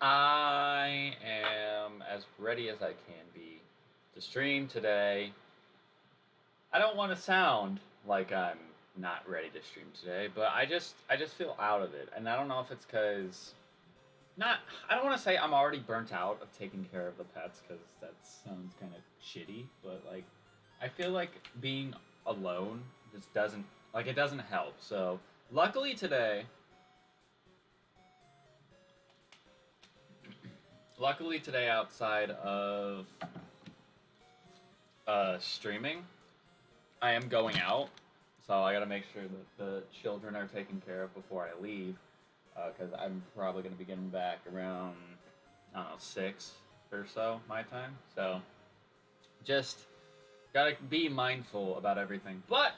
I am as ready as I can be to stream today. I don't want to sound like I'm not ready to stream today, but I just feel out of it, and I don't know if it's because not. I don't want to say I'm already burnt out of taking care of the pets because that sounds kind of shitty, but like I feel like being alone just doesn't it doesn't help. So luckily today, outside of streaming, I am going out, so I gotta make sure that the children are taken care of before I leave, because I'm probably gonna be getting back around, I don't know, 6 or so my time. So just gotta be mindful about everything. But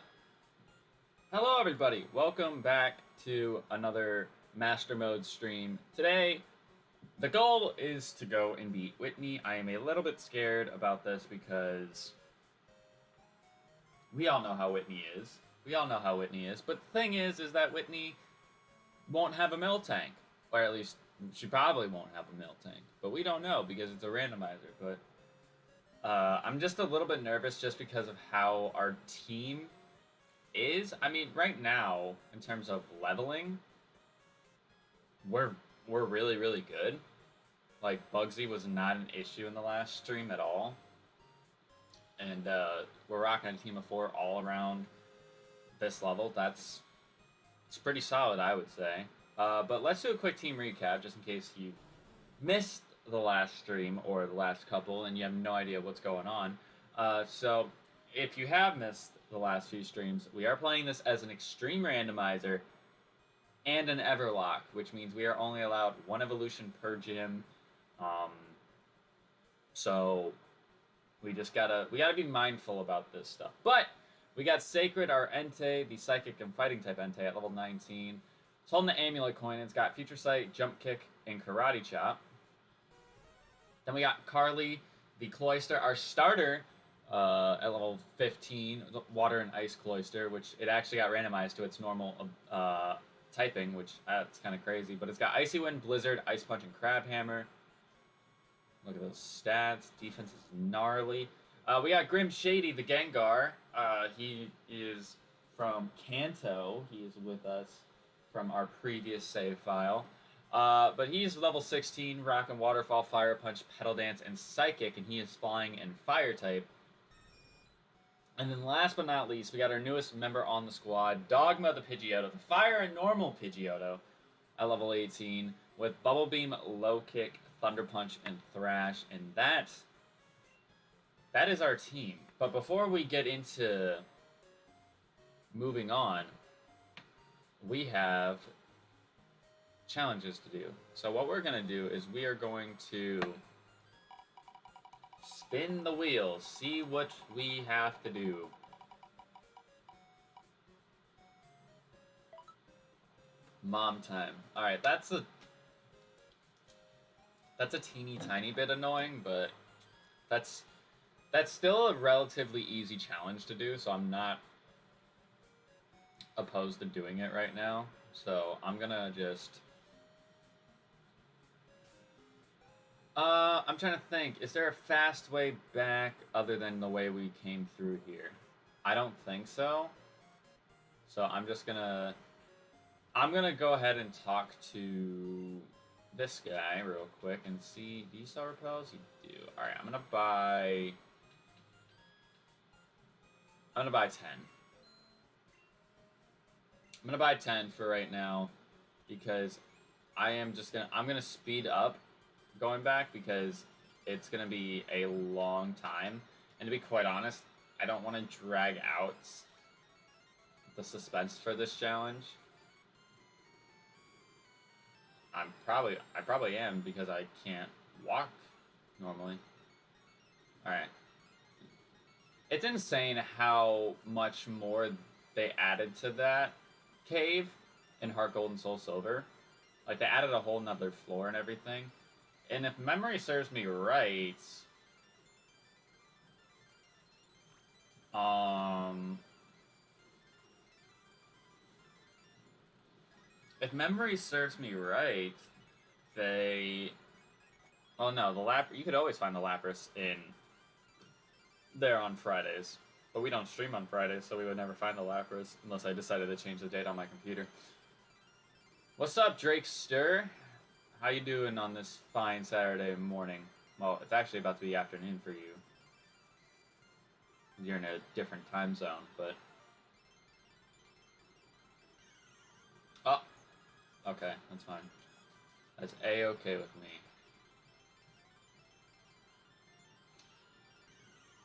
hello everybody, welcome back to another Mastermode stream. Today, the goal is to go and beat Whitney. I am a little bit scared about this because we all know how Whitney is. But the thing is that Whitney won't have a mill tank. Or at least, she probably won't have a mill tank. But we don't know because it's a randomizer. But I'm just a little bit nervous just because of how our team is. I mean, right now, in terms of leveling, we're really, really good. Like, Bugsy was not an issue in the last stream at all. And we're rocking a team of 4 all around this level. It's pretty solid, I would say. But let's do a quick team recap, just in case you missed the last stream or the last couple and you have no idea what's going on. So, if you have missed the last few streams, we are playing this as an extreme randomizer and an Everlock, which means we are only allowed 1 evolution per gym. So we gotta be mindful about this stuff. But we got Sacred, our Entei, the Psychic and Fighting type Entei at level 19. It's holding the Amulet coin. It's got Future Sight, Jump Kick, and Karate Chop. Then we got Carly, the Cloyster, our starter at level 15, Water and Ice Cloyster, which it actually got randomized to its normal typing, which that's kind of crazy. But it's got Icy Wind, Blizzard, Ice Punch, and Crab Hammer. Look at those stats. Defense is gnarly. We got Grim Shady, the Gengar. He is from Kanto. He is with us from our previous save file. But he's level 16, rocking Waterfall, Fire Punch, Petal Dance, and Psychic, and he is flying and Fire type. And then last but not least, we got our newest member on the squad, Dogma the Pidgeotto, the Fire and Normal Pidgeotto at level 18, with Bubble Beam, Low Kick, Thunder Punch, and Thrash, and that is our team. But before we get into moving on, we have challenges to do. So what we're going to do is we are going to spin the wheel, see what we have to do. Mom time. Alright, that's a teeny tiny bit annoying, but that's still a relatively easy challenge to do, so I'm not opposed to doing it right now. So I'm gonna just I'm trying to think, is there a fast way back other than the way we came through here? I don't think so. So I'm gonna go ahead and talk to this guy real quick and see. Do you sell repels? You do. Alright, I'm gonna buy 10. I'm gonna buy 10 for right now because I'm gonna speed up going back because it's gonna be a long time. And to be quite honest, I don't want to drag out the suspense for this challenge. I probably am because I can't walk normally. Alright. It's insane how much more they added to that cave in Heart Gold and Soul Silver. Like, they added a whole nother floor and everything. And if memory serves me right, if memory serves me right, they Oh no, you could always find the Lapras in there on Fridays. But we don't stream on Fridays, so we would never find the Lapras unless I decided to change the date on my computer. What's up, Drakester? How you doing on this fine Saturday morning? Well, it's actually about to be afternoon for you. You're in a different time zone, but... Oh! Okay, that's fine. That's A-okay with me.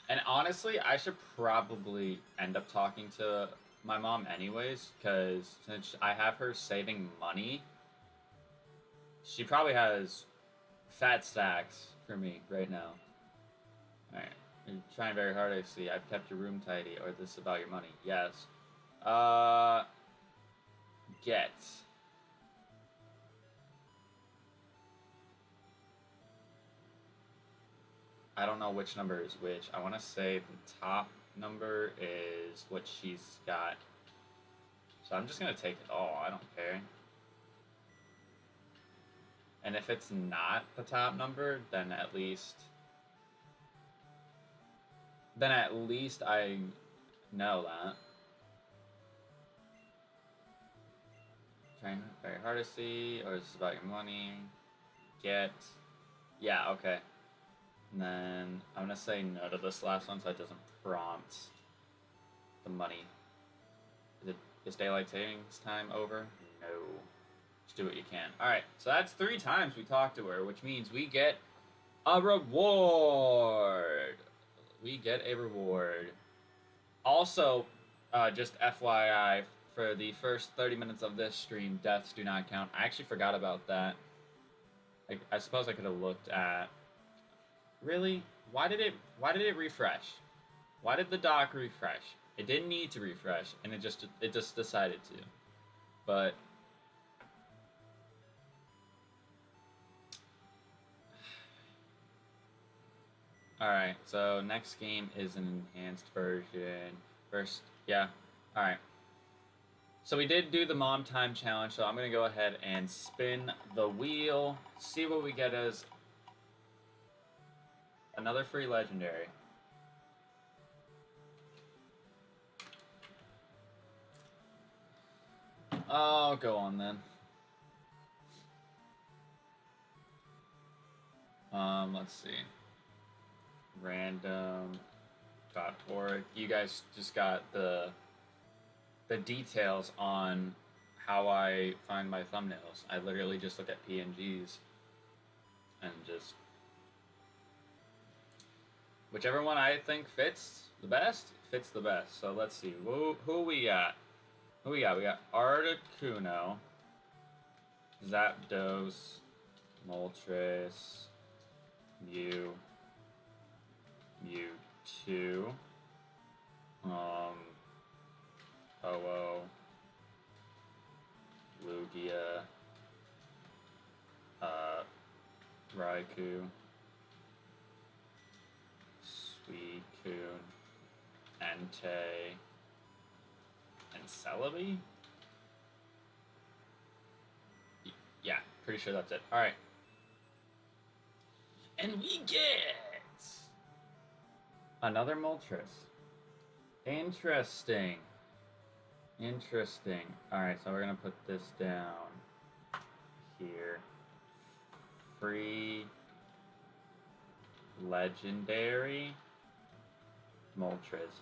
And honestly, I should probably end up talking to my mom anyways, because since I have her saving money, she probably has fat stacks for me right now. Alright, you're trying very hard, I see. I've kept your room tidy, or this is about your money. Yes. Get. I don't know which number is which. I want to say the top number is what she's got. So I'm just going to take it all. I don't care. And if it's not the top number, then at least I know that. Trying very hard to see, or is this about your money? Get. Yeah, okay. And then I'm gonna say no to this last one so it doesn't prompt the money. Is daylight savings time over? No. Just do what you can. Alright, so that's 3 times we talked to her, which means we get a reward. We get a reward. Also, just FYI, for the first 30 minutes of this stream, deaths do not count. I actually forgot about that. I suppose I could have looked at... Really? Why did it refresh? Why did the dock refresh? It didn't need to refresh, and it just decided to. But alright, so next game is an enhanced version. First, yeah. Alright. So we did do the mom time challenge, so I'm gonna go ahead and spin the wheel, see what we get as another free legendary. Oh, go on then. Let's see. Random.org. You guys just got the details on how I find my thumbnails. I literally just look at PNGs and just whichever one I think fits the best. So let's see. Who we got? We got Articuno, Zapdos, Moltres, Mewtwo, Ho-Oh, Lugia, Raikou, Suicune, Entei, and Celebi? Yeah, pretty sure that's it. Alright. And we get another Moltres. Interesting. Alright, so we're gonna put this down here. Free legendary Moltres.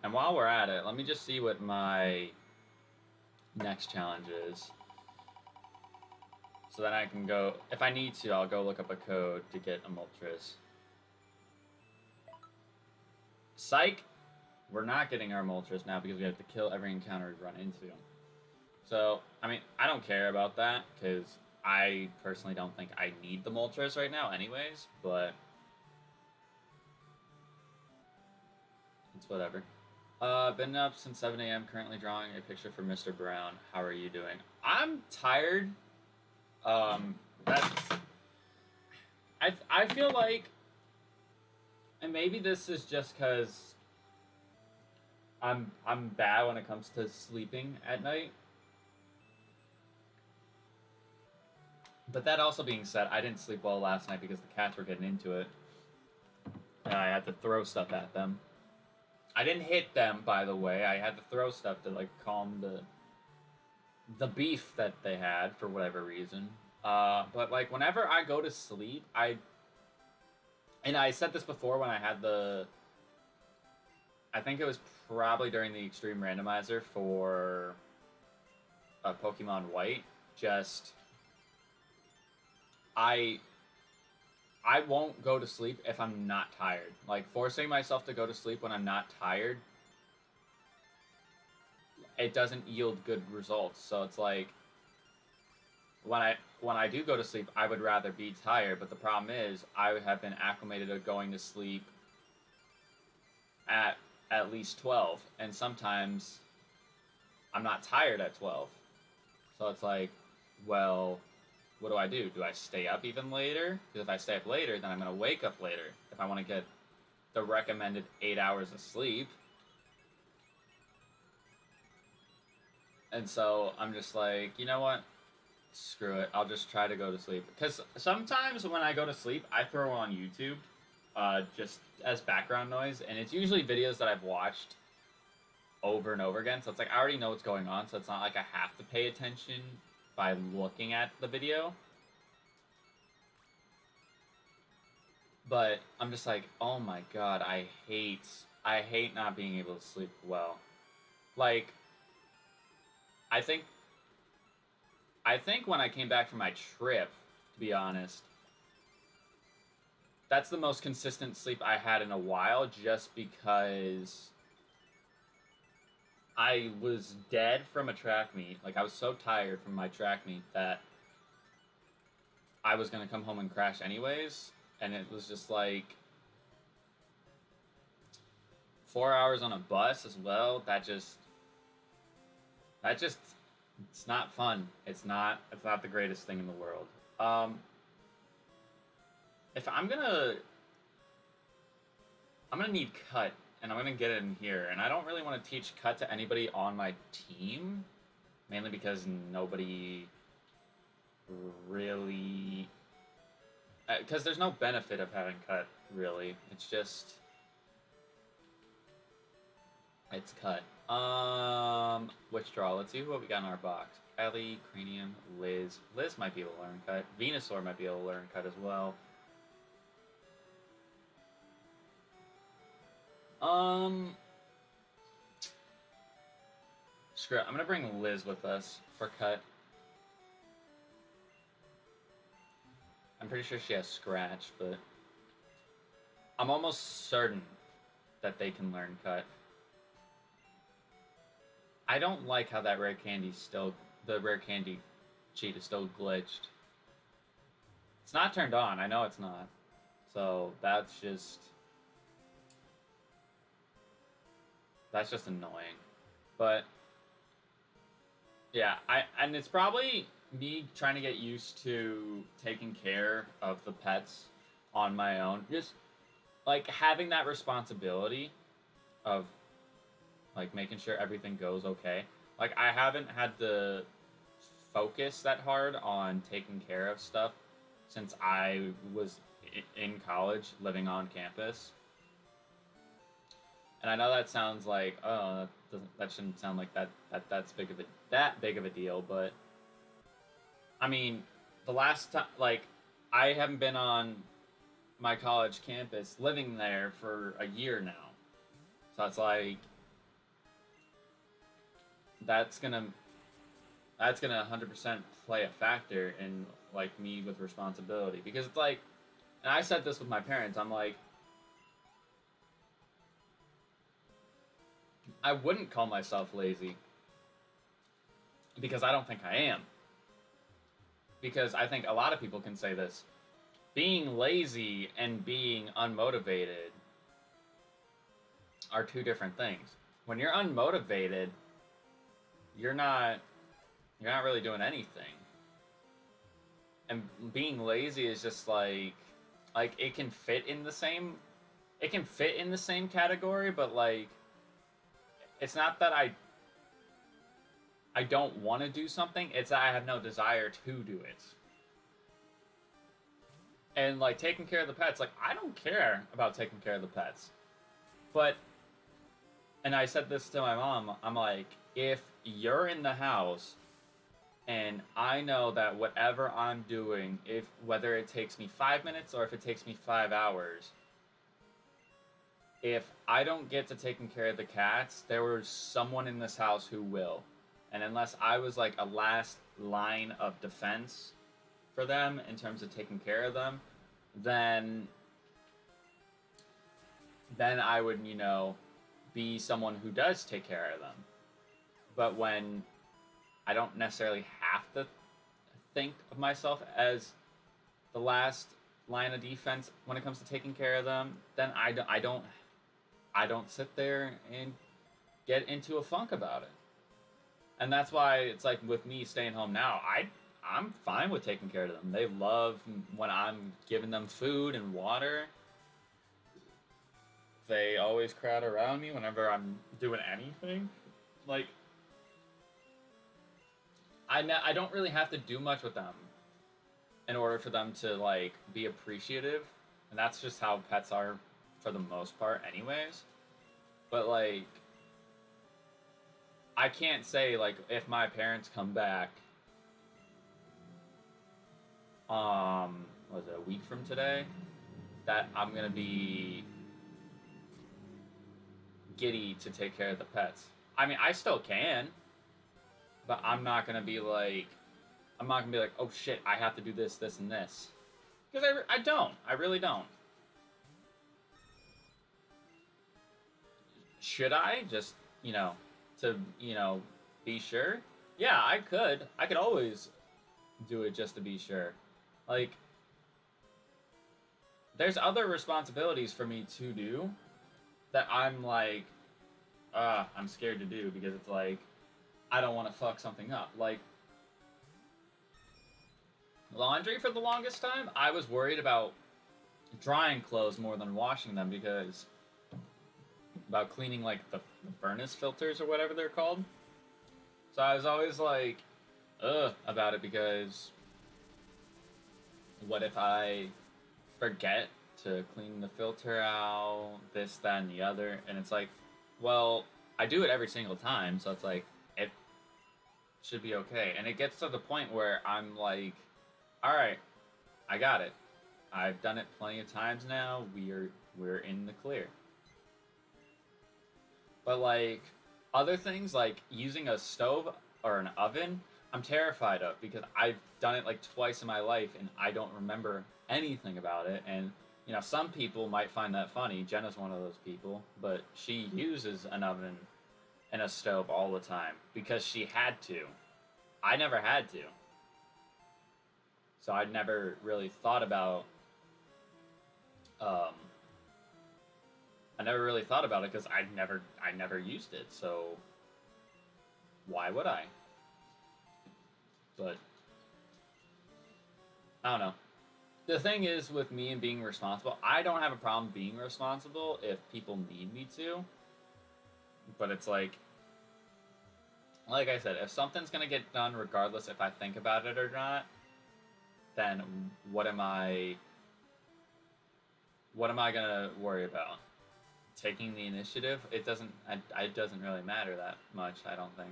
And while we're at it, let me just see what my next challenge is. So then I can go, if I need to, I'll go look up a code to get a Moltres. Psych! We're not getting our Moltres now because we have to kill every encounter we run into. So, I mean, I don't care about that because I personally don't think I need the Moltres right now anyways, but it's whatever. Been up since 7 a.m. currently drawing a picture for Mr. Brown. How are you doing? I'm tired. I feel like, and maybe this is just because I'm bad when it comes to sleeping at night. But that also being said, I didn't sleep well last night because the cats were getting into it. And I had to throw stuff at them. I didn't hit them, by the way. I had to throw stuff to like calm the beef that they had for whatever reason. But like whenever I go to sleep, and I said this before when I had I think it was probably during the extreme randomizer for Pokemon White. Just I won't go to sleep if I'm not tired. Like, forcing myself to go to sleep when I'm not tired, it doesn't yield good results. So it's like, when I do go to sleep, I would rather be tired. But the problem is, I have been acclimated to going to sleep at least 12. And sometimes, I'm not tired at 12. So it's like, well, what do? Do I stay up even later? Because if I stay up later, then I'm going to wake up later if I want to get the recommended 8 hours of sleep. And so I'm just like, you know what? Screw it. I'll just try to go to sleep. Because sometimes when I go to sleep, I throw on YouTube just as background noise. And it's usually videos that I've watched over and over again. So it's like, I already know what's going on. So it's not like I have to pay attention by looking at the video. But I'm just like, oh my god, I hate not being able to sleep well. Like, I think when I came back from my trip, to be honest, that's the most consistent sleep I had in a while, just because I was dead from a track meet. Like, I was so tired from my track meet that I was going to come home and crash anyways. And it was just like 4 hours on a bus as well. That just, it's not fun. It's not the greatest thing in the world. If I'm gonna need cut. And I'm going to get it in here. And I don't really want to teach cut to anybody on my team. Mainly because nobody really... Because there's no benefit of having cut, really. It's just... It's cut. Withdraw. Let's see what we got in our box. Ellie, Cranium, Liz. Liz might be able to learn cut. Venusaur might be able to learn cut as well. Screw it. I'm gonna bring Liz with us for cut. I'm pretty sure she has Scratch, but I'm almost certain that they can learn cut. I don't like how that rare candy the rare candy cheat is still glitched. It's not turned on. I know it's not. So that's just annoying. But yeah, and it's probably me trying to get used to taking care of the pets on my own. Just like having that responsibility of like making sure everything goes okay. Like, I haven't had to focus that hard on taking care of stuff since I was in college living on campus. And I know that sounds like, oh, that shouldn't sound like that's that big of a deal, but I mean, the last time, like, I haven't been on my college campus living there for a year now. So it's like, that's gonna 100% play a factor in, like, me with responsibility. Because it's like, and I said this with my parents, I'm like, I wouldn't call myself lazy. Because I don't think I am. Because I think a lot of people can say this. Being lazy and being unmotivated are two different things. When you're unmotivated, you're not really doing anything. And being lazy is just like it can fit in the same category, but like, it's not that I don't want to do something, it's that I have no desire to do it. And, like, taking care of the pets, like, I don't care about taking care of the pets. But, and I said this to my mom, I'm like, if you're in the house and I know that whatever I'm doing, if whether it takes me 5 minutes or if it takes me 5 hours, if I don't get to taking care of the cats, there was someone in this house who will. And unless I was like a last line of defense for them in terms of taking care of them, then I would, you know, be someone who does take care of them. But when I don't necessarily have to think of myself as the last line of defense when it comes to taking care of them, then I don't sit there and get into a funk about it. And that's why it's like with me staying home now, I'm fine with taking care of them. They love when I'm giving them food and water. They always crowd around me whenever I'm doing anything. Like, I don't really have to do much with them in order for them to, like, be appreciative. And that's just how pets are for the most part anyways. But, like, I can't say, like, if my parents come back, was it a week from today, that I'm gonna be giddy to take care of the pets. I mean, I still can, but I'm not gonna be like, oh shit, I have to do this, this, and this. Because I don't. I really don't. Should I? Just, you know, to, you know, be sure? Yeah, I could. I could always do it just to be sure. Like, there's other responsibilities for me to do that I'm like, I'm scared to do because it's like, I don't want to fuck something up. Like, laundry for the longest time, I was worried about drying clothes more than washing them because about cleaning like the furnace filters or whatever they're called. So I was always like, about it because what if I forget to clean the filter out, this, that, and the other, and it's like, well, I do it every single time, so it's like, it should be okay. And it gets to the point where I'm like, alright, I got it. I've done it plenty of times now, we're in the clear. But like, other things like using a stove or an oven, I'm terrified of because I've done it like twice in my life and I don't remember anything about it. And, you know, some people might find that funny. Jenna's one of those people, but she uses an oven and a stove all the time because she had to. I never had to. So I never really thought about, it because I never used it. So why would I? But I don't know. The thing is with me and being responsible, I don't have a problem being responsible if people need me to. But it's like I said, if something's gonna get done regardless if I think about it or not, then what am I gonna worry about? Taking the initiative? It doesn't really matter that much, I don't think.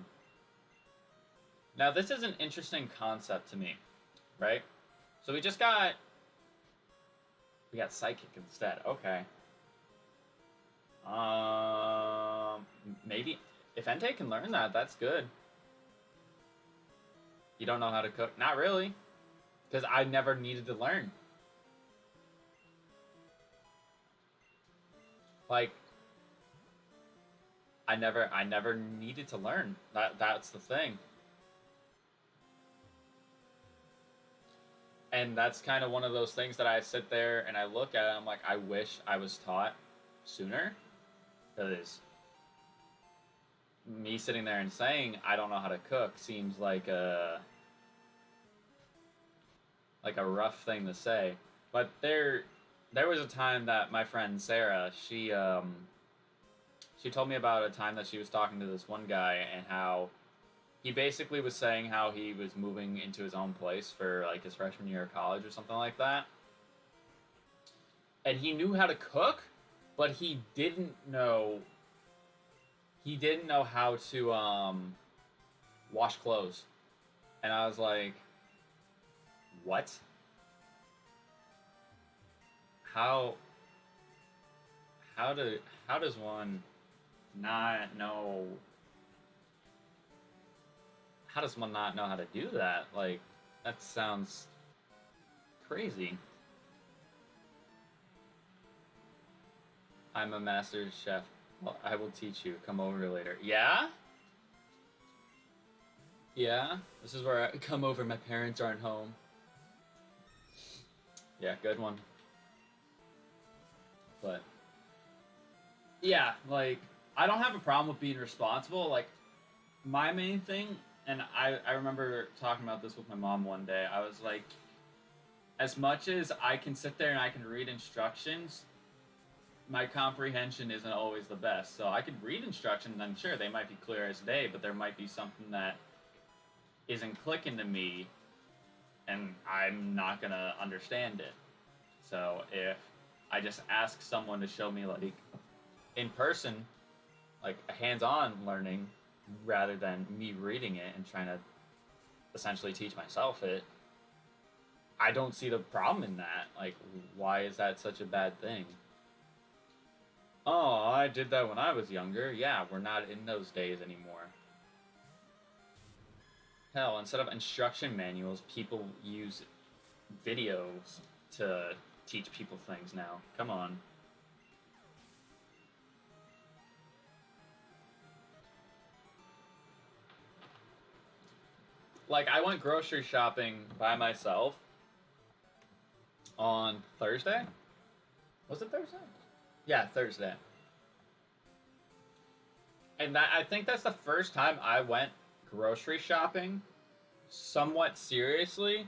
Now, this is an interesting concept to me, right? So we got Psychic instead. Okay. Maybe if Entei can learn that, that's good. You don't know how to cook? Not really, because I never needed to learn. Like, I never needed to learn. That's the thing. And that's kind of one of those things that I sit there and I look at it, I'm like, I wish I was taught sooner. Because me sitting there and saying I don't know how to cook seems like a rough thing to say. But there was a time that my friend Sarah, she told me about a time that she was talking to this one guy and how he basically was saying how he was moving into his own place for like his freshman year of college or something like that. and he knew how to cook, but he didn't know how to wash clothes. And I was like, what? How how does one not know how does one not know how to do that? Like, that sounds crazy. I'm a master chef. Well, I will teach you. Come over later. Yeah? Yeah? This is where I come over. My parents aren't home. Yeah, good one. But, yeah, like, I don't have a problem with being responsible. Like, my main thing, and I remember talking about this with my mom one day, I was like, as much as I can sit there and I can read instructions, my comprehension isn't always the best. So I could read instructions, and sure, they might be clear as day, but there might be something that isn't clicking to me, and I'm not gonna understand it. So if I just ask someone to show me, like, in person, like a hands-on learning, rather than me reading it and trying to essentially teach myself it, I don't see the problem in that. Like, why is that such a bad thing? Oh, I did that when I was younger. Yeah, we're not in those days anymore. Hell, instead of instruction manuals, people use videos to teach people things now. Come on. Like, I went grocery shopping by myself on Thursday. Was it Thursday? Yeah, Thursday. And I think that's the first time I went grocery shopping somewhat seriously.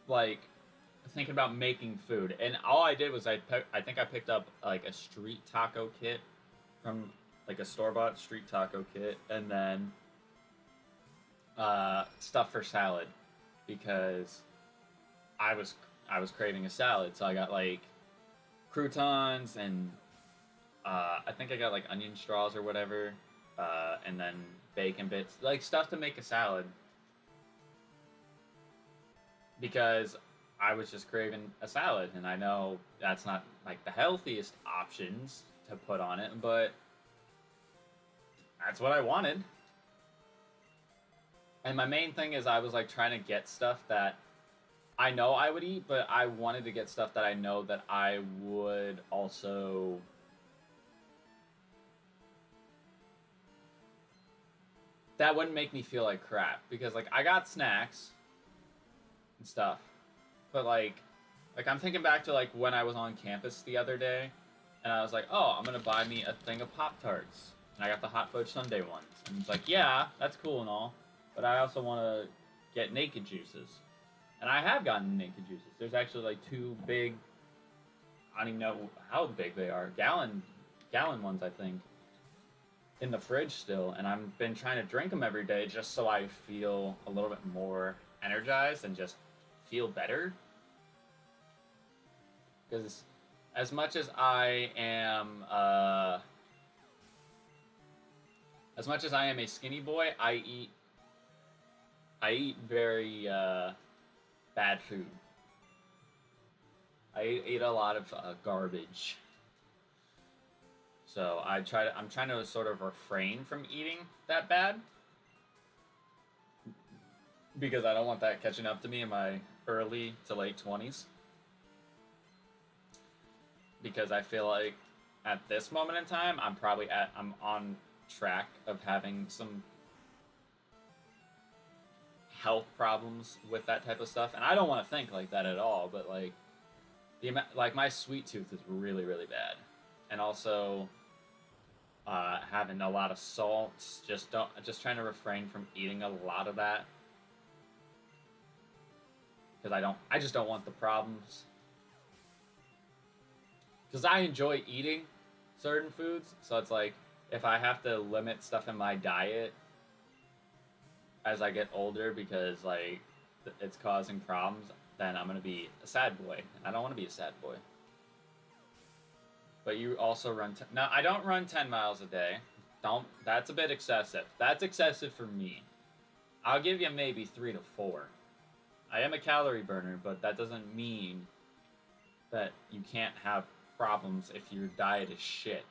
Like, thinking about making food. And all I did was I think I picked up, like, a street taco kit from, like, a store-bought street taco kit. And then stuff for salad, because I was craving a salad, so I got, like, croutons and I think I got, like, onion straws or whatever, and then bacon bits, like, stuff to make a salad, because I was just craving a salad, and I know that's not, like, the healthiest options to put on it, but that's what I wanted. And my main thing is I was, like, trying to get stuff that I know I would eat, but I wanted to get stuff that I know that I would also that wouldn't make me feel like crap. Because, like, I got snacks and stuff, but, like I'm thinking back to, like, when I was on campus the other day, and I was like, oh, I'm gonna buy me a thing of Pop-Tarts, and I got the Hot Fudge Sundae ones, and it's like, yeah, that's cool and all, but I also want to get Naked Juices. And I have gotten Naked Juices. There's actually, like, two big, I don't even know how big they are, gallon ones, I think, in the fridge still. And I've been trying to drink them every day just so I feel a little bit more energized and just feel better. Because as much as I am a skinny boy, I eat very bad food. I eat a lot of garbage. So I'm trying to sort of refrain from eating that bad, because I don't want that catching up to me in my early to late 20s. Because I feel like at this moment in time, I'm on track of having some health problems with that type of stuff, and I don't want to think like that at all, but, like, my sweet tooth is really, really bad, and also having a lot of salts, just trying to refrain from eating a lot of that, because I just don't want the problems, because I enjoy eating certain foods, so it's like, if I have to limit stuff in my diet as I get older because, like, it's causing problems, then I'm gonna be a sad boy, and I don't want to be a sad boy. But you also run. No, I don't run 10 miles a day. Don't. That's a bit excessive. That's excessive for me. I'll give you maybe 3 to 4. I am a calorie burner, but that doesn't mean that you can't have problems if your diet is shit.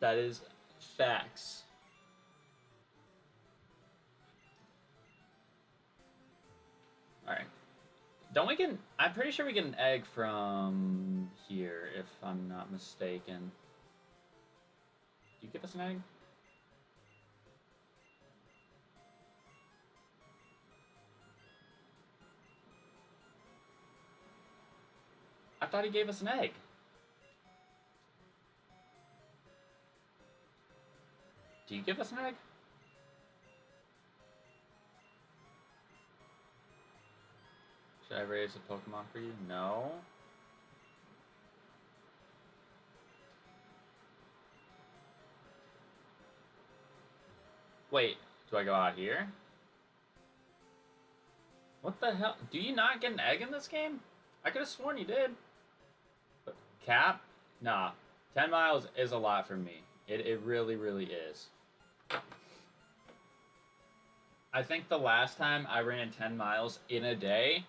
That is facts. Alright. Don't we get... I'm pretty sure we get an egg from here, if I'm not mistaken. Do you give us an egg? I thought he gave us an egg. Do you give us an egg? Should I raise a Pokemon for you? No. Wait, do I go out here? What the hell? Do you not get an egg in this game? I could have sworn you did. But cap? Nah. 10 miles is a lot for me. It really, really is. I think the last time I ran 10 miles in a day,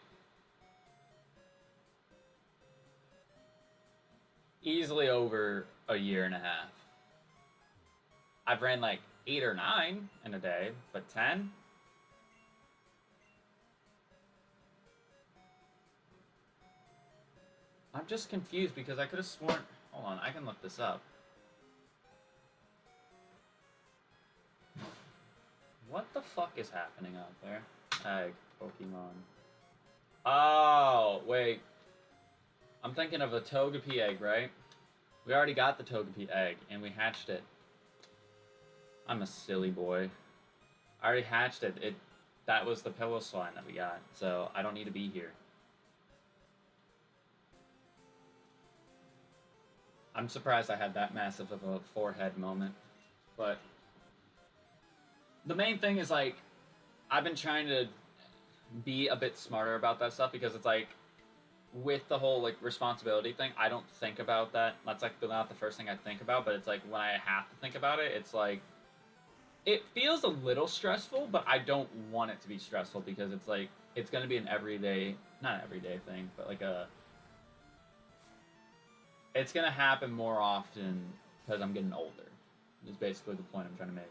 easily over a year and a half. I've ran like 8 or 9 in a day, but 10? I'm just confused because I could have sworn... Hold on, I can look this up. What the fuck is happening out there? Egg, Pokemon. Oh, wait. I'm thinking of a Togepi egg, right? We already got the Togepi egg, and we hatched it. I'm a silly boy. I already hatched it. That was the pillow slime that we got, so I don't need to be here. I'm surprised I had that massive of a forehead moment, but the main thing is, like, I've been trying to be a bit smarter about that stuff because it's like, with the whole, like, responsibility thing, I don't think about that. That's, like, not the first thing I think about, but it's like, when I have to think about it, it's like, it feels a little stressful, but I don't want it to be stressful because it's like, it's going to be an everyday, not an everyday thing, but like it's going to happen more often because I'm getting older, is basically the point I'm trying to make.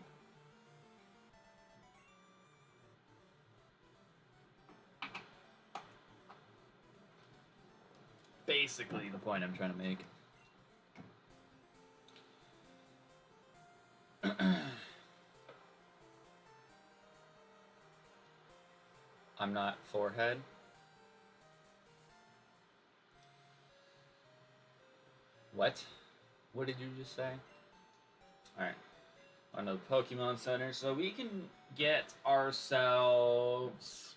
Basically the point I'm trying to make. I'm not forehead. What? What did you just say? Alright. On the Pokemon Center, so we can get ourselves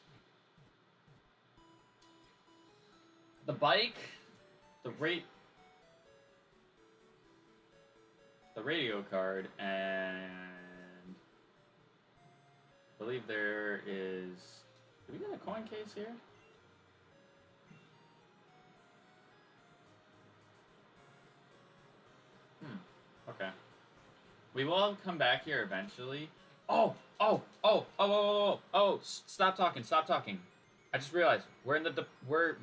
the bike, the radio card, and I believe there is... Did we get a coin case here? Okay. We will come back here eventually. Oh! Stop talking, stop talking. I just realized we're in the we're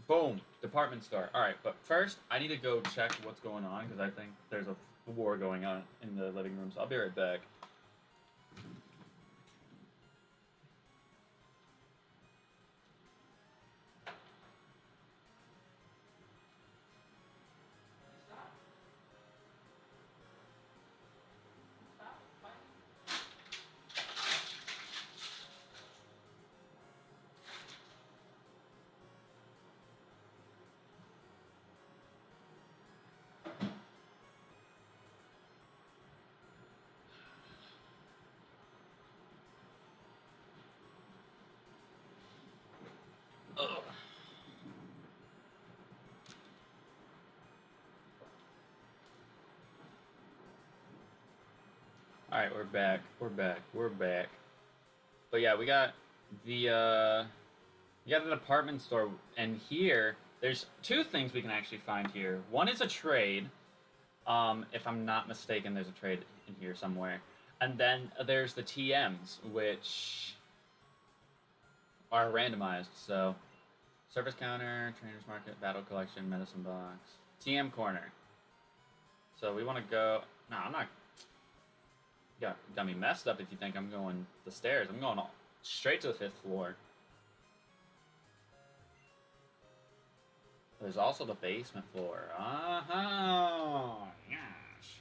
boom, department store. All right, but first I need to go check what's going on because I think there's a war going on in the living room. So I'll be right back. Alright, we're back. We're back. We're back. But yeah, we got the department store, and here there's two things we can actually find here. One is a trade. If I'm not mistaken, there's a trade in here somewhere. And then there's the TMs, which are randomized. So, service counter, trainer's market, battle collection, medicine box, TM corner. So we want to go. No, I'm not. Got me messed up if you think I'm going the stairs. I'm going straight to the 5th floor. There's also the basement floor. Yes.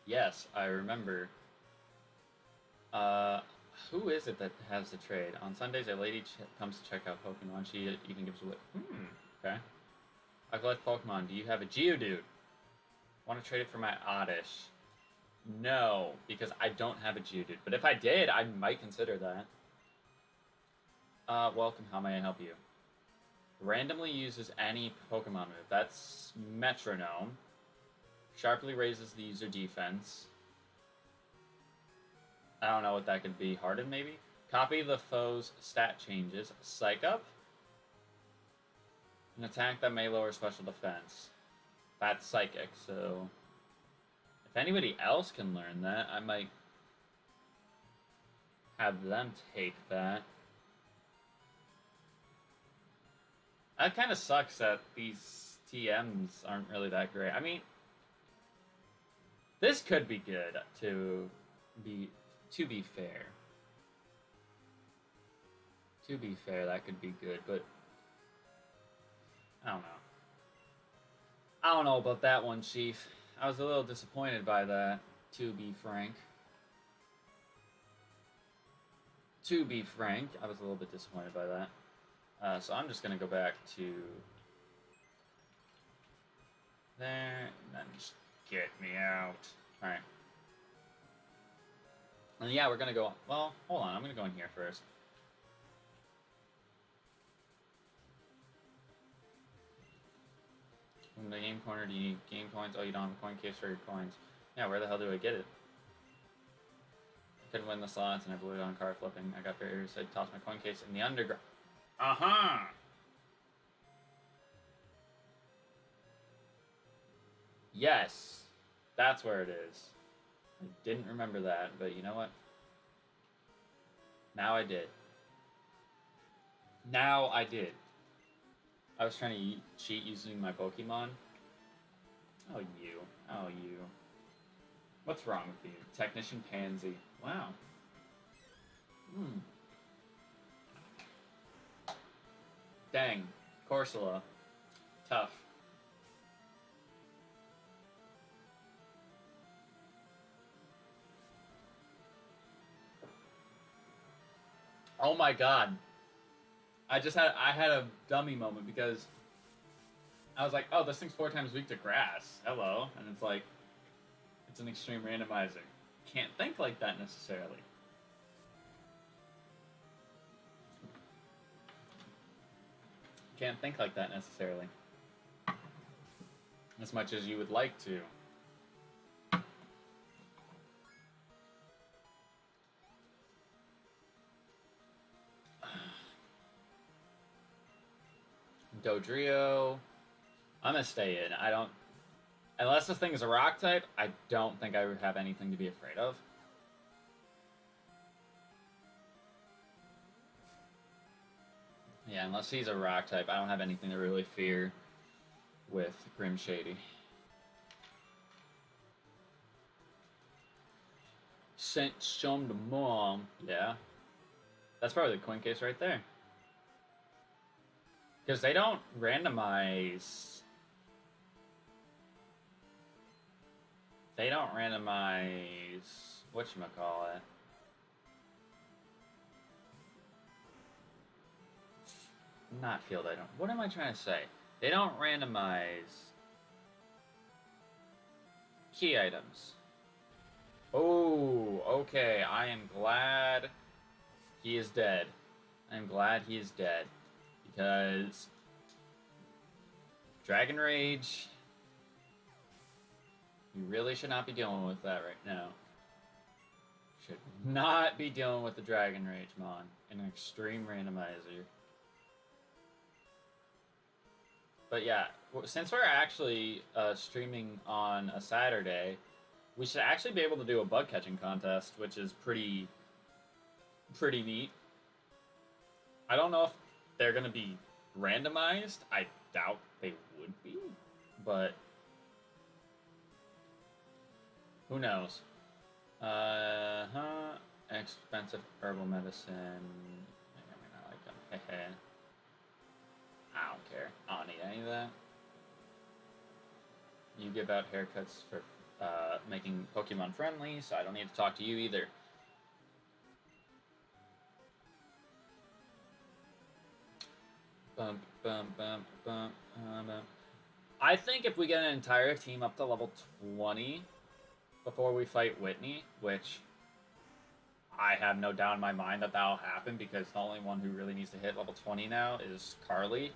Yes, I remember. Who is it that has the trade? On Sundays, a lady comes to check out Pokemon. She even gives away. Okay. I collect Pokemon. Do you have a Geodude? Want to trade it for my Oddish? No, because I don't have a Geodude. But if I did, I might consider that. Welcome. How may I help you? Randomly uses any Pokemon move. That's Metronome. Sharply raises the user defense. I don't know what that could be. Hardened, maybe? Copy the foe's stat changes. Psych Up. An attack that may lower special defense. That's Psychic, so... If anybody else can learn that, I might have them take that. That kind of sucks that these TMs aren't really that great. I mean, this could be good to be fair. To be fair, that could be good, but I don't know. I don't know about that one, Chief. I was a little disappointed by that, to be frank. To be frank, I was a little bit disappointed by that. So I'm just going to go back to there, and then just get me out. Alright. And yeah, we're going to go, well, hold on, I'm going to go in here first. In the game corner, do you need game coins? Oh, you don't have a coin case for your coins. Yeah, where the hell do I get it? I couldn't win the slots, and I blew it on card flipping. I got very so I tossed my coin case in the underground. Uh-huh! Yes! That's where it is. I didn't remember that, but you know what? Now I did. Now I did. I was trying to cheat using my Pokemon. Oh, you. Oh, you. What's wrong with you? Technician Pansy. Wow. Dang. Corsola. Tough. Oh my god. I had a dummy moment because I was like, oh, this thing's 4 times weak to grass. Hello. And it's like, it's an extreme randomizer. Can't think like that necessarily. Can't think like that necessarily. As much as you would like to. Dodrio. I'm gonna stay in. I don't... Unless this thing is a rock type, I don't think I would have anything to be afraid of. Yeah, unless he's a rock type, I don't have anything to really fear with Grim Shady. Show him to mom. Yeah. That's probably the coin case right there. Because they don't randomize... They don't randomize... Whatchamacallit? Not field item. What am I trying to say? They don't randomize... key items. Oh, okay. I am glad he is dead. I am glad he is dead. Because Dragon Rage You really should not be dealing with that right now. Should not be dealing with the Dragon Rage Mon. An extreme randomizer. But yeah, since we're actually streaming on a Saturday, we should actually be able to do a bug catching contest, which is pretty neat. I don't know if they're going to be randomized. I doubt they would be, but who knows? Expensive herbal medicine. I mean, I like them. I don't care. I don't need any of that. You give out haircuts for making Pokemon friendly, so I don't need to talk to you either. Bump, bump, bump, bump, bump. I think if we get an entire team up to level 20 before we fight Whitney, which I have no doubt in my mind that that'll happen because the only one who really needs to hit level 20 now is Carly,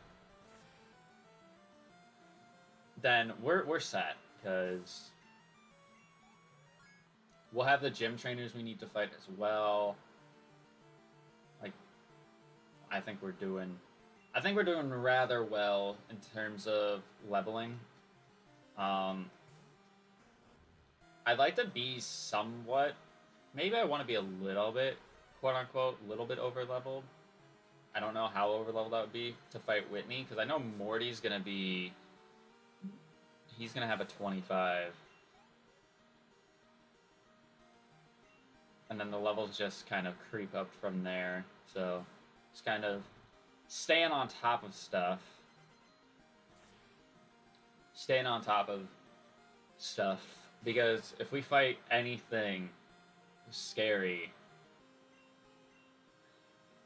then we're set, because we'll have the gym trainers we need to fight as well. Like, I think we're doing rather well in terms of leveling. I'd like to be somewhat, maybe I want to be a little bit, quote unquote, little bit over leveled. I don't know how over leveled that would be to fight Whitney, because I know Morty's gonna be, he's gonna have a 25. And then the levels just kind of creep up from there. So just kind of staying on top of stuff. Because if we fight anything scary,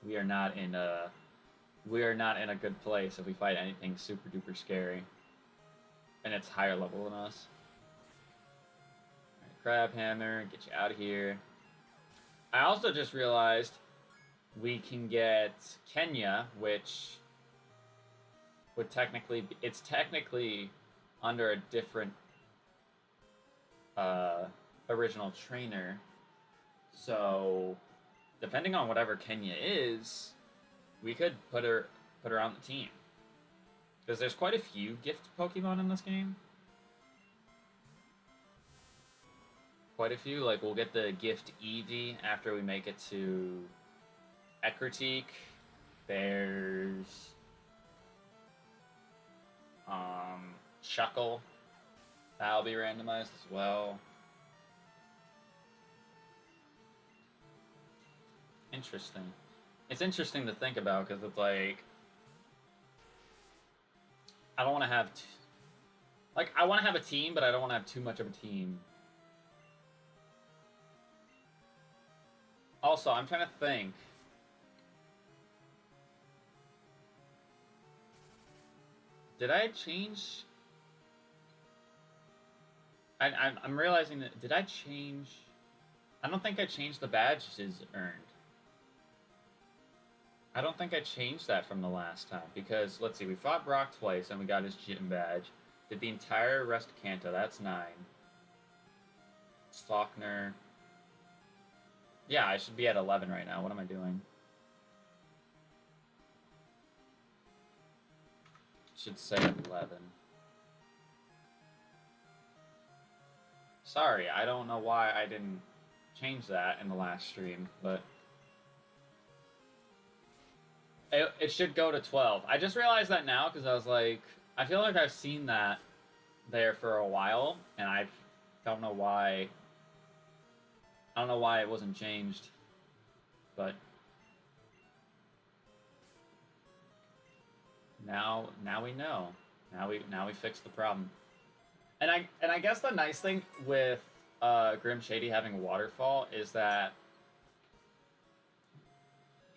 we are not in a good place if we fight anything super duper scary. And it's higher level than us. Alright, Crab Hammer, get you out of here. I also just realized we can get Kenya, which would technically be, it's technically under a different original trainer. So depending on whatever Kenya is, we could put her on the team. Because there's quite a few gift Pokemon in this game. Quite a few. Like, we'll get the gift Eevee after we make it to Ekritique. There's Shuckle. That'll be randomized as well. Interesting. It's interesting to think about, because it's like, I don't want to have I want to have a team, but I don't want to have too much of a team. Also, I'm trying to think. Did I change? I'm realizing that, did I change? I don't think I changed the badges earned. I don't think I changed that from the last time, because, let's see, we fought Brock twice and we got his gym badge. Did the entire rest of Kanto, that's 9. Faulkner. Yeah, I should be at 11 right now. What am I doing? Should say 11. Sorry, I don't know why I didn't change that in the last stream, but it should go to 12. I just realized that now, because I was like, I feel like I've seen that there for a while, and I don't know why. I don't know why it wasn't changed, but now we know. Now we fixed the problem. And I guess the nice thing with Grim Shady having Waterfall is that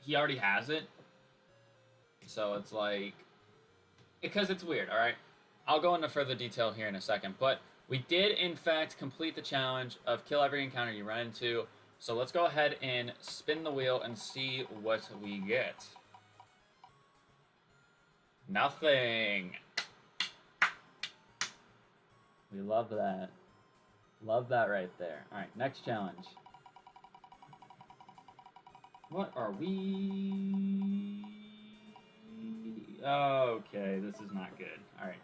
he already has it. So it's like, because it's weird, alright? I'll go into further detail here in a second, but we did, in fact, complete the challenge of kill every encounter you run into. So let's go ahead and spin the wheel and see what we get. Nothing. We love that. Love that right there. Alright, next challenge. What are we... Okay, this is not good. Alright.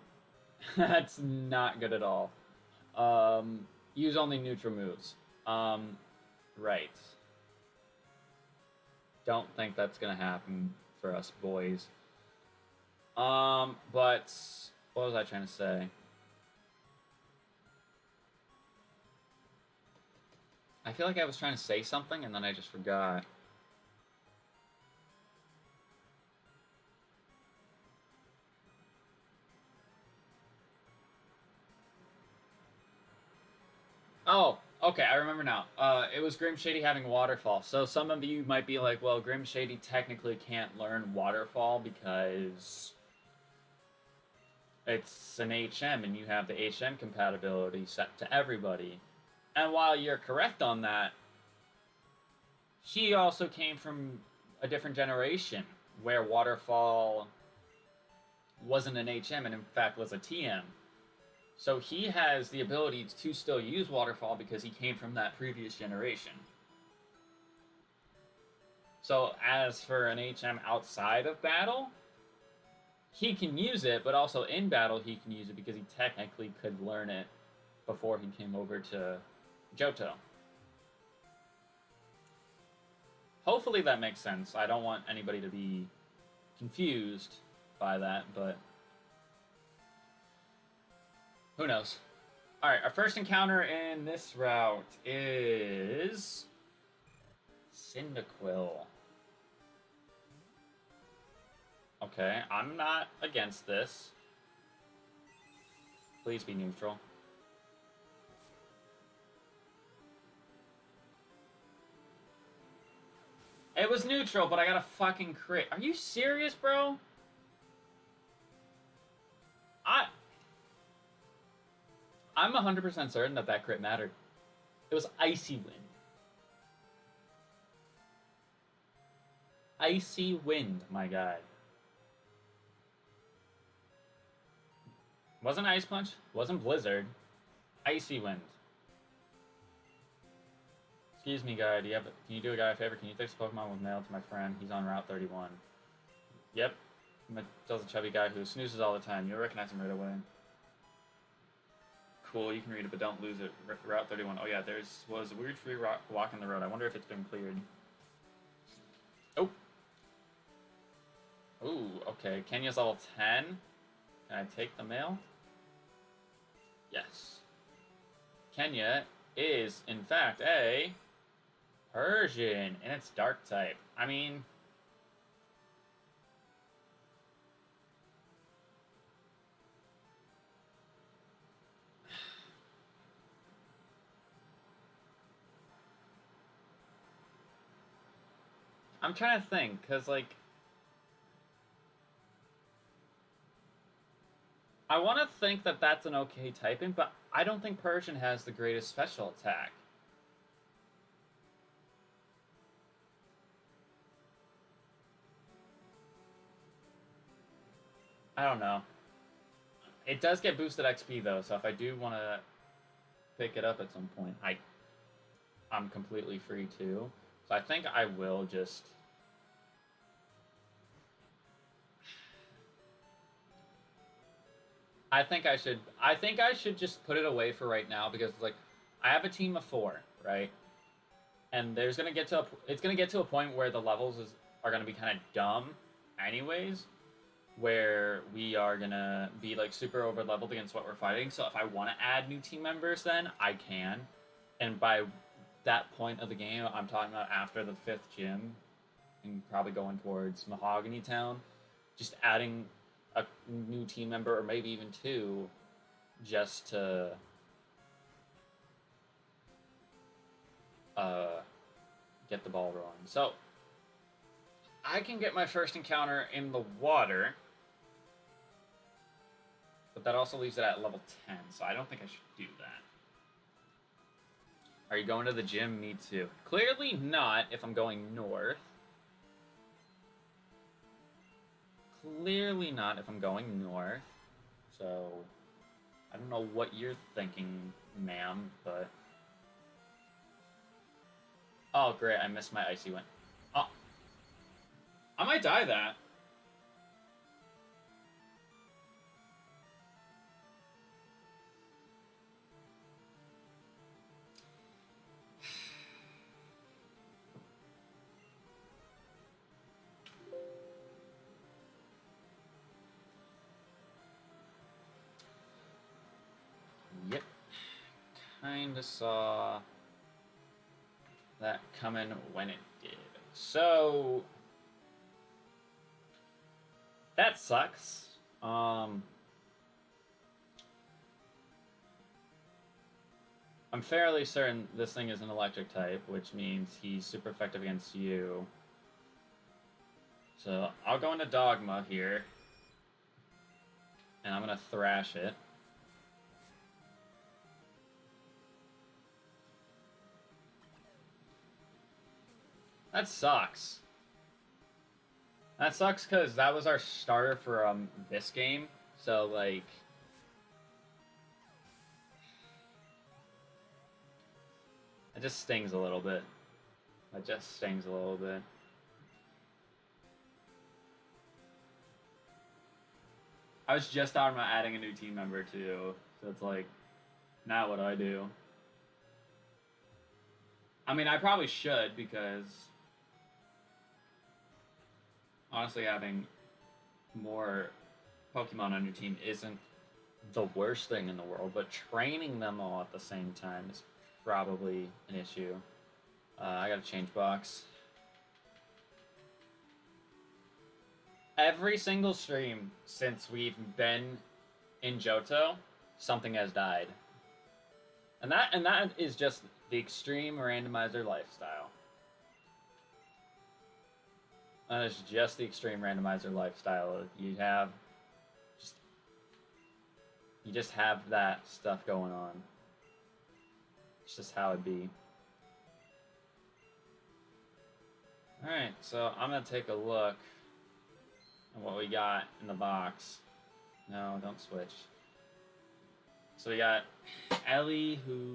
That's not good at all. Use only neutral moves. Right. Don't think that's gonna happen for us boys. But what was I trying to say? I feel like I was trying to say something and then I just forgot. Oh, okay, I remember now. It was Grim Shady having Waterfall. So some of you might be like, well, Grim Shady technically can't learn Waterfall because it's an HM and you have the HM compatibility set to everybody. And while you're correct on that, he also came from a different generation where Waterfall wasn't an HM and in fact was a TM. So he has the ability to still use Waterfall because he came from that previous generation. So as for an HM outside of battle, he can use it, but also in battle he can use it because he technically could learn it before he came over to Johto. Hopefully that makes sense. I don't want anybody to be confused by that, but who knows? Alright, our first encounter in this route is Cyndaquil. Okay, I'm not against this. Please be neutral. It was neutral, but I got a fucking crit. Are you serious, bro? I'm 100% certain that that crit mattered. It was Icy Wind. Icy Wind, my guy. Wasn't Ice Punch, wasn't Blizzard. Icy Wind. Excuse me, guy. Can you do a guy a favor? Can you fix Pokemon with mail to my friend? He's on Route 31. Yep. Tells a chubby guy who snoozes all the time. You'll recognize him right away. Cool, you can read it, but don't lose it. Route 31. Oh yeah, was a weird free walk in the road. I wonder if it's been cleared. Oh. Ooh, okay. Kenya's level 10. Can I take the mail? Yes. Kenya is, in fact, a Persian, and it's dark type. I mean, I'm trying to think, because, like, I want to think that that's an okay typing, but I don't think Persian has the greatest special attack. I don't know. It does get boosted XP, though, so if I do want to pick it up at some point, I'm completely free to. So I think I will just... I think I should just put it away for right now because, like, I have a team of 4, right? And it's gonna get to a point where the levels are gonna be kind of dumb, anyways, where we are gonna be like super over leveled against what we're fighting. So if I want to add new team members, then I can. And by that point of the game, I'm talking about after the 5th gym, and probably going towards Mahogany Town, just adding a new team member or maybe even 2, just to get the ball rolling. So I can get my first encounter in the water, but that also leaves it at level 10, so I don't think I should do that. Are you going to the gym? Me too. Clearly not if I'm going north. Clearly not if I'm going north. So I don't know what you're thinking ma'am, but... Oh, great, I missed my Icy Wind. Oh. I might die that. Yep. Kinda saw that coming when it did. So that sucks. I'm fairly certain this thing is an electric type, which means he's super effective against you. So I'll go into Dogma here, and I'm gonna thrash it. That sucks. That sucks because that was our starter for this game. So like, it just stings a little bit. It just stings a little bit. I was just talking about adding a new team member too, so it's like, now what do I do? I mean, I probably should because honestly, having more Pokemon on your team isn't the worst thing in the world, but training them all at the same time is probably an issue. I gotta change box. Every single stream since we've been in Johto, something has died. And that is just the extreme randomizer lifestyle. That is just the extreme randomizer lifestyle. You just have that stuff going on. It's just how it be. Alright, so I'm gonna take a look at what we got in the box. No, don't switch. So we got Ellie, who...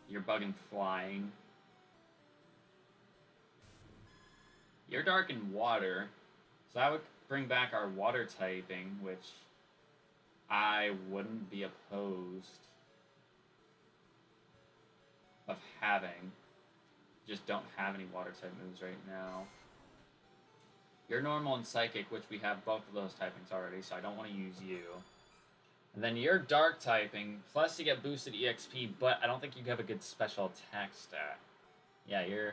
You're bugging flying. You're dark in water. So that would bring back our water typing, which I wouldn't be opposed of having. Just don't have any water type moves right now. You're normal and psychic, which we have both of those typings already, so I don't want to use you. And then you're dark typing, plus you get boosted EXP, but I don't think you have a good special attack stat. Yeah, your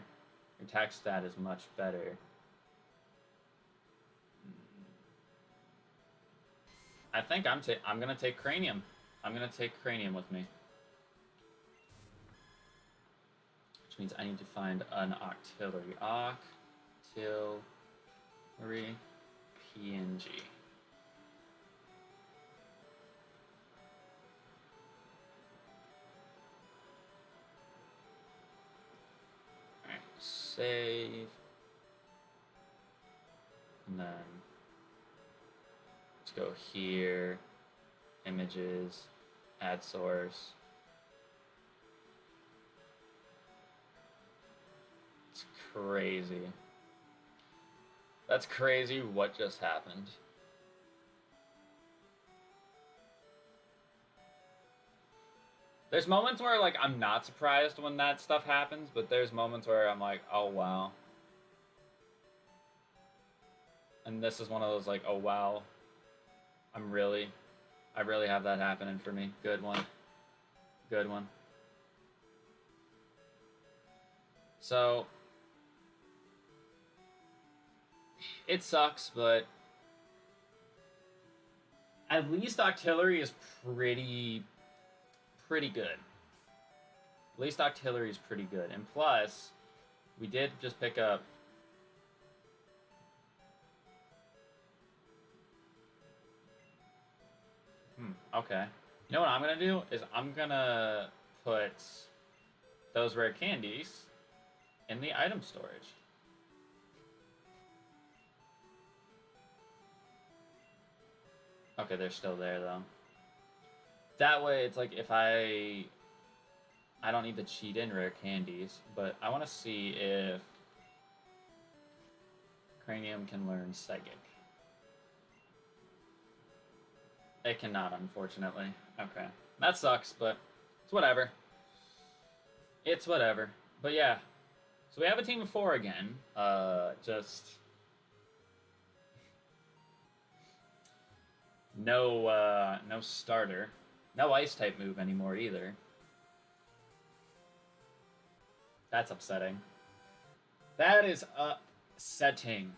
attack stat is much better. I think I'm gonna take Cranium. I'm gonna take Cranium with me. Which means I need to find an Octillery. Octillery PNG. Alright, save. And then let's go here, images, add source. It's crazy. That's crazy what just happened. There's moments where like I'm not surprised when that stuff happens, but there's moments where I'm like, oh wow. And this is one of those like, oh wow. I really have that happening for me. Good one. Good one. So it sucks, but at least Octillery is pretty good. At least Octillery is pretty good. And plus, we did just pick up okay. You know what I'm gonna do is I'm gonna put those rare candies in the item storage. Okay, they're still there, though. That way, it's like if I don't need to cheat in rare candies, but I want to see if Cranium can learn Psychic. It cannot, unfortunately. Okay. That sucks, but it's whatever. It's whatever. But yeah. So we have a team of 4 again. Just... No starter. No Ice-type move anymore, either. That's upsetting. That is upsetting.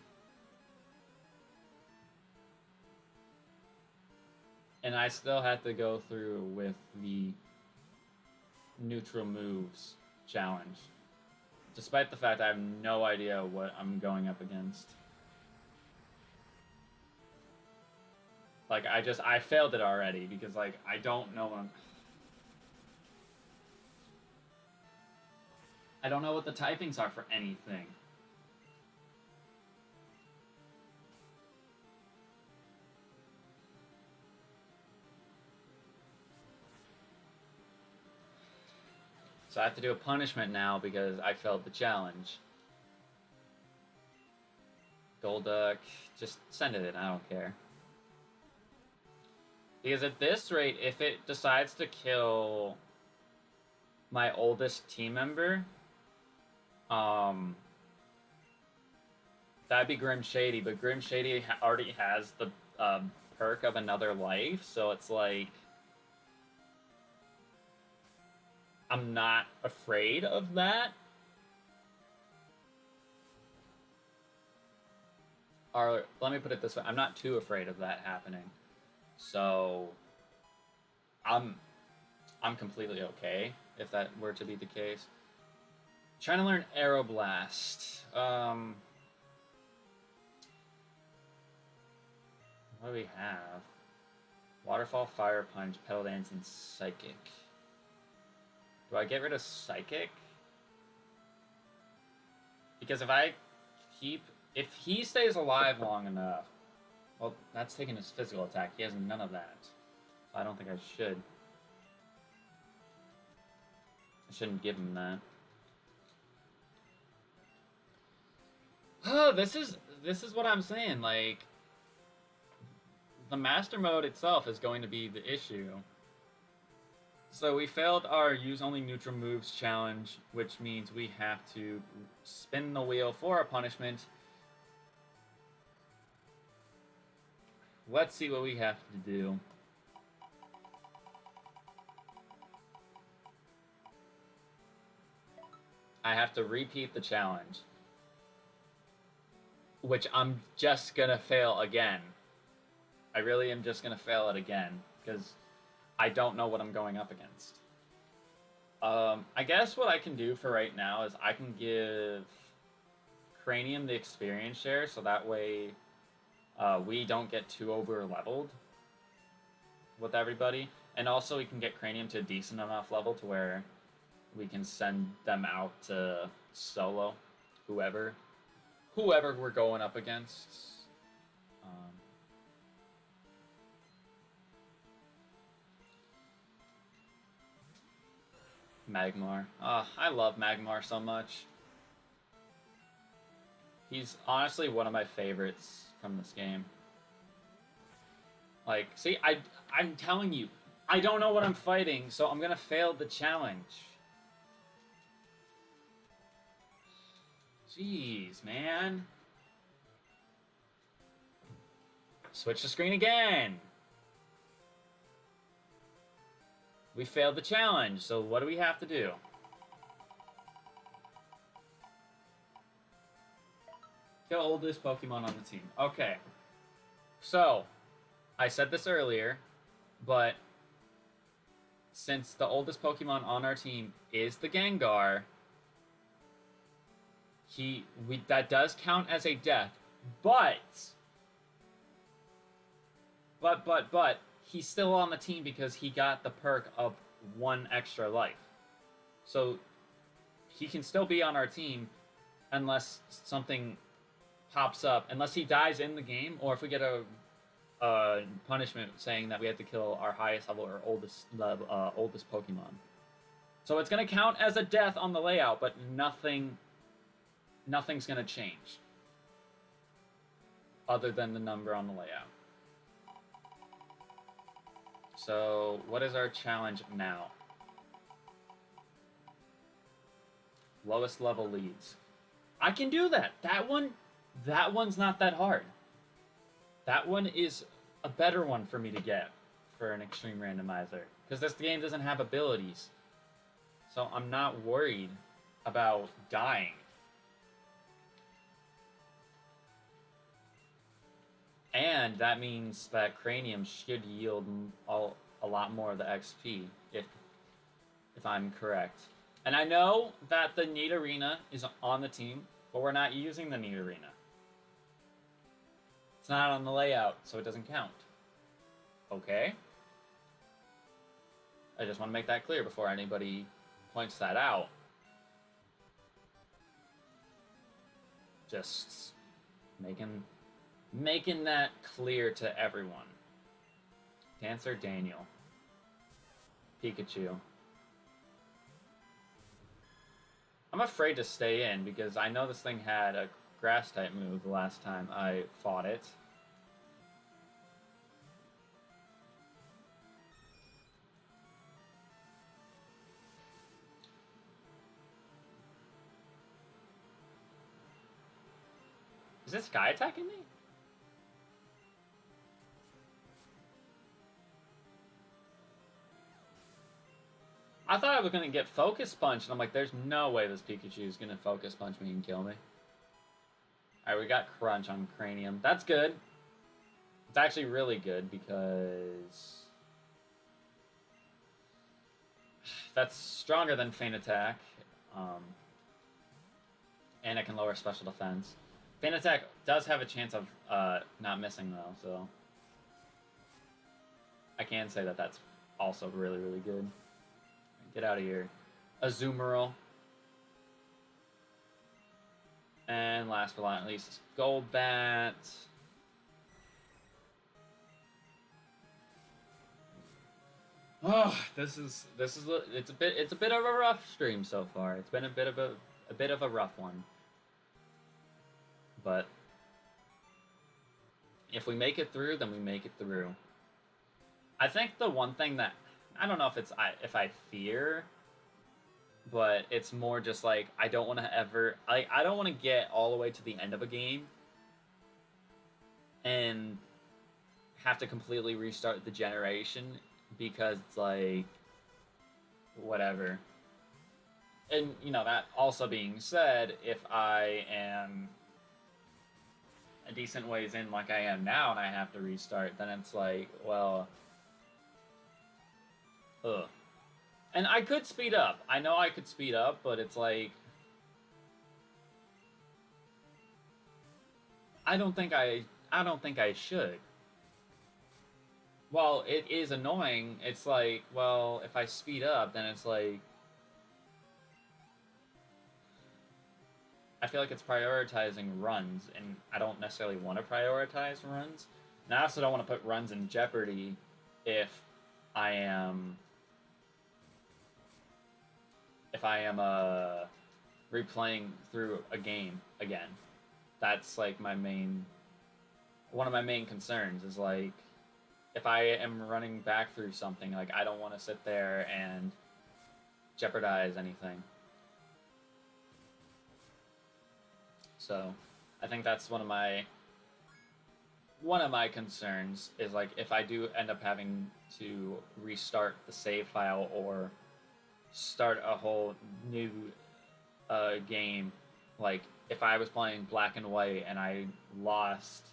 And I still have to go through with the neutral moves challenge. Despite the fact I have no idea what I'm going up against. Like, I failed it already because, like, I don't know what I don't know what the typings are for anything. So I have to do a punishment now because I failed the challenge. Golduck, just send it in, I don't care. Because at this rate, if it decides to kill my oldest team member, that'd be Grim Shady, but Grim Shady already has the perk of another life, so it's like... I'm not afraid of that. Or let me put it this way, I'm not too afraid of that happening. So I'm completely okay if that were to be the case. Trying to learn Aeroblast. What do we have? Waterfall, Fire Punch, Petal Dance, and Psychic. Do I get rid of Psychic? Because if he stays alive long enough, well, that's taking his physical attack. He has none of that. So I don't think I should. I shouldn't give him that. Oh, this is what I'm saying. Like, the Master Mode itself is going to be the issue. So we failed our use only neutral moves challenge, which means we have to spin the wheel for a punishment. Let's see what we have to do. I have to repeat the challenge, which I'm just gonna fail again. I really am just gonna fail it again, because I don't know what I'm going up against. I guess what I can do for right now is I can give Cranium the experience share, so that way we don't get too over-leveled with everybody. And also we can get Cranium to a decent enough level to where we can send them out to solo whoever we're going up against. Magmar. I love Magmar so much. He's honestly one of my favorites from this game. Like, see, I'm telling you, I don't know what I'm fighting, so I'm gonna fail the challenge. Jeez, man. Switch the screen again. We failed the challenge, so what do we have to do? Kill oldest Pokemon on the team. Okay. So, I said this earlier, but since the oldest Pokemon on our team is the Gengar, that does count as a death, but he's still on the team because he got the perk of 1 extra life. So he can still be on our team unless something pops up, unless he dies in the game, or if we get a punishment saying that we have to kill our highest level or oldest Pokemon. So it's gonna count as a death on the layout, but nothing's gonna change other than the number on the layout. So what is our challenge now? Lowest level leads. I can do that. That one's not that hard. That one is a better one for me to get for an extreme randomizer. Because this game doesn't have abilities. So I'm not worried about dying. And that means that Cranium should yield a lot more of the XP, if I'm correct. And I know that the Nidorina is on the team, but we're not using the Nidorina. It's not on the layout, so it doesn't count. Okay? I just want to make that clear before anybody points that out. Just making that clear to everyone. Dancer Daniel. Pikachu. I'm afraid to stay in because I know this thing had a grass type move the last time I fought it. Is this guy attacking me? I thought I was going to get Focus Punch, and I'm like, there's no way this Pikachu is going to Focus Punch me and kill me. Alright, we got Crunch on Cranium. That's good. It's actually really good because that's stronger than Feint Attack. And it can lower special defense. Feint Attack does have a chance of not missing, though, so I can say that that's also really, really good. Get out of here. Azumarill. And last but not least, Golbat. Oh, it's a bit of a rough stream so far. It's been a bit of a rough one. But if we make it through, then we make it through. I think the one thing that I don't know if I fear, but it's more just like I don't want to get all the way to the end of a game and have to completely restart the generation because it's like whatever. And you know, that also being said, if I am a decent ways in like I am now and I have to restart, then it's like, well, ugh. And I could speed up. I know I could speed up, but it's like I don't think I should. While it is annoying, it's like, well, if I speed up, then it's like I feel like it's prioritizing runs, and I don't necessarily want to prioritize runs. And I also don't want to put runs in jeopardy if I am replaying through a game again. That's like one of my main concerns is like if I am running back through something, like I don't want to sit there and jeopardize anything. So I think that's one of my concerns is like if I do end up having to restart the save file or start a whole new game, like if I was playing Black and White and I lost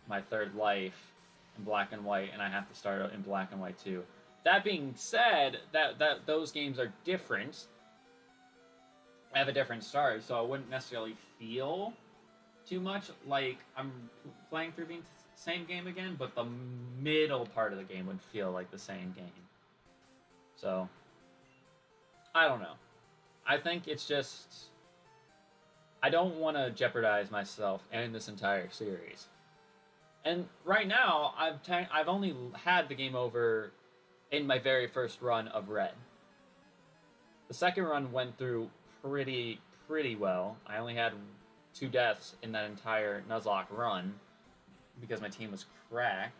my third life in Black and White and I have to start in Black and White 2. That being said, that those games are different. I have a different start, so I wouldn't necessarily feel too much like I'm playing through the same game again, but the middle part of the game would feel like the same game. So I don't know. I think it's just I don't want to jeopardize myself and this entire series. And right now, I've only had the game over in my very first run of red. The second run went through pretty well. I only had 2 deaths in that entire nuzlocke run because my team was cracked.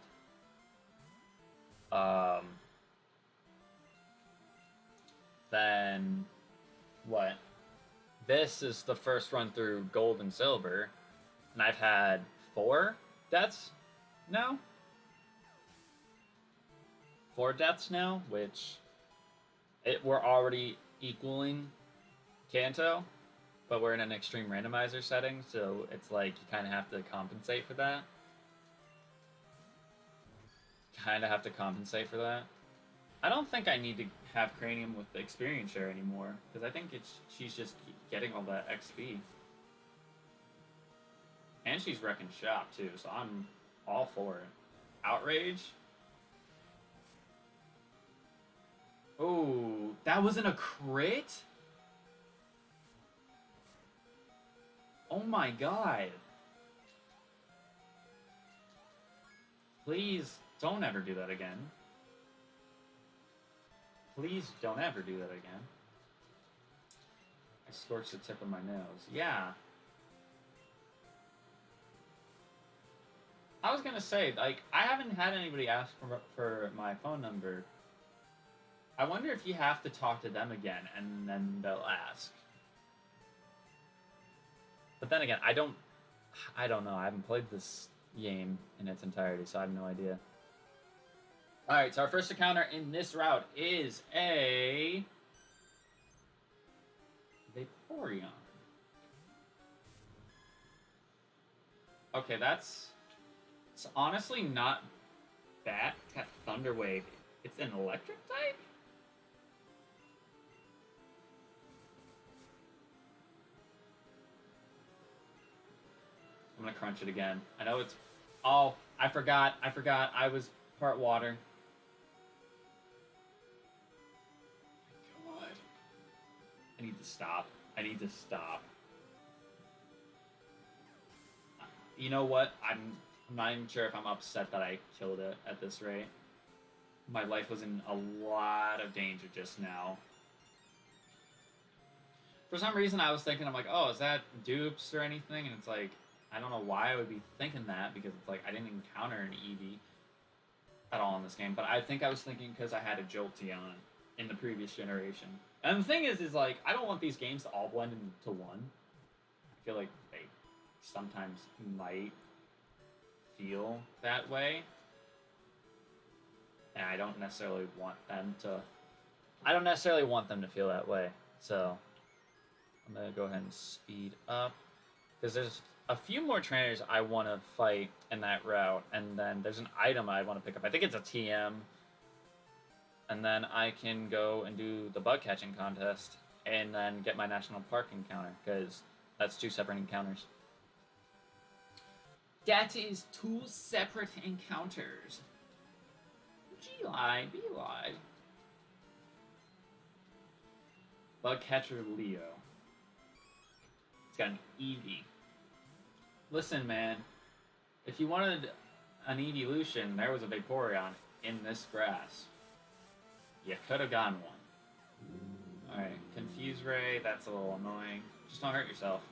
Then what? This is the first run through gold and silver, and I've had 4 deaths now. 4 deaths now, which we're already equaling Kanto, but we're in an extreme randomizer setting, so it's like you kind of have to compensate for that. I don't think I need to have Cranium with the experience share anymore, because I think she's just getting all that XP. And she's wrecking shop, too, so I'm all for it. Outrage? Oh, that wasn't a crit? Oh my god. Please don't ever do that again. Please don't ever do that again. I scorched the tip of my nose. Yeah. I was gonna say, like, I haven't had anybody ask for my phone number. I wonder if you have to talk to them again, and then they'll ask. But then again, I don't know. I haven't played this game in its entirety, so I have no idea. Alright, so our first encounter in this route is a Vaporeon. Okay, it's honestly not bad. It's got Thunder Wave. It's an electric type? I'm gonna crunch it again. I know it's... Oh, I forgot. I was part water. God. I need to stop. You know what? I'm not even sure if I'm upset that I killed it at this rate. My life was in a lot of danger just now. For some reason, I was thinking, I'm like, oh, is that dupes or anything? And it's like, I don't know why I would be thinking that, because it's like, I didn't encounter an Eevee at all in this game. But I think I was thinking because I had a Jolteon in the previous generation. And the thing is like, I don't want these games to all blend into one. I feel like they sometimes might feel that way. And I don't necessarily want them to feel that way. So I'm going to go ahead and speed up, because there's a few more trainers I want to fight in that route, and then there's an item I want to pick up. I think it's a TM. And then I can go and do the bug catching contest, and then get my national park encounter, because that's 2 separate encounters. That is 2 separate encounters. G-lie, B-lie. Bug catcher Leo. It's got an Eevee. Listen, man. If you wanted an evolution, there was a Vaporeon in this grass. You could have gotten one. Alright, Confuse Ray, that's a little annoying. Just don't hurt yourself.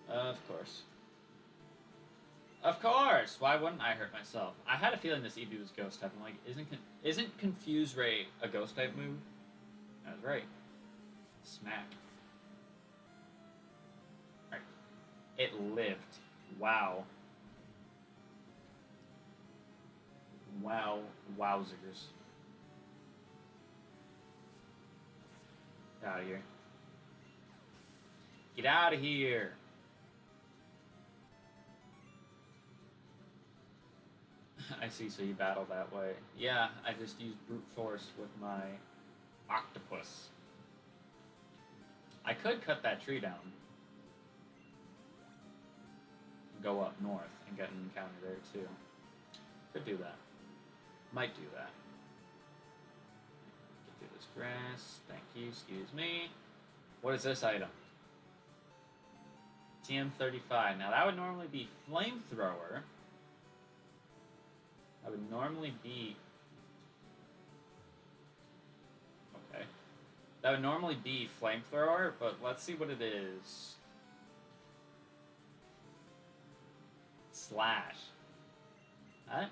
Of course. Of course! Why wouldn't I hurt myself? I had a feeling this Eevee was Ghost type. I'm like, isn't Confuse Ray a Ghost type move? I was right. Smack. Alright. It lived. Wow. Wow. Wowzers. Get out of here. Get out of here. I see, so you battle that way. Yeah, I just used brute force with my octopus. I could cut that tree down. Go up north and get an encounter there too. Could do that. Might do that. Get through this grass. Thank you, excuse me. What is this item? TM35. Now that would normally be Flamethrower. That would normally be... Okay. That would normally be Flamethrower, but let's see what it is. Slash. Huh?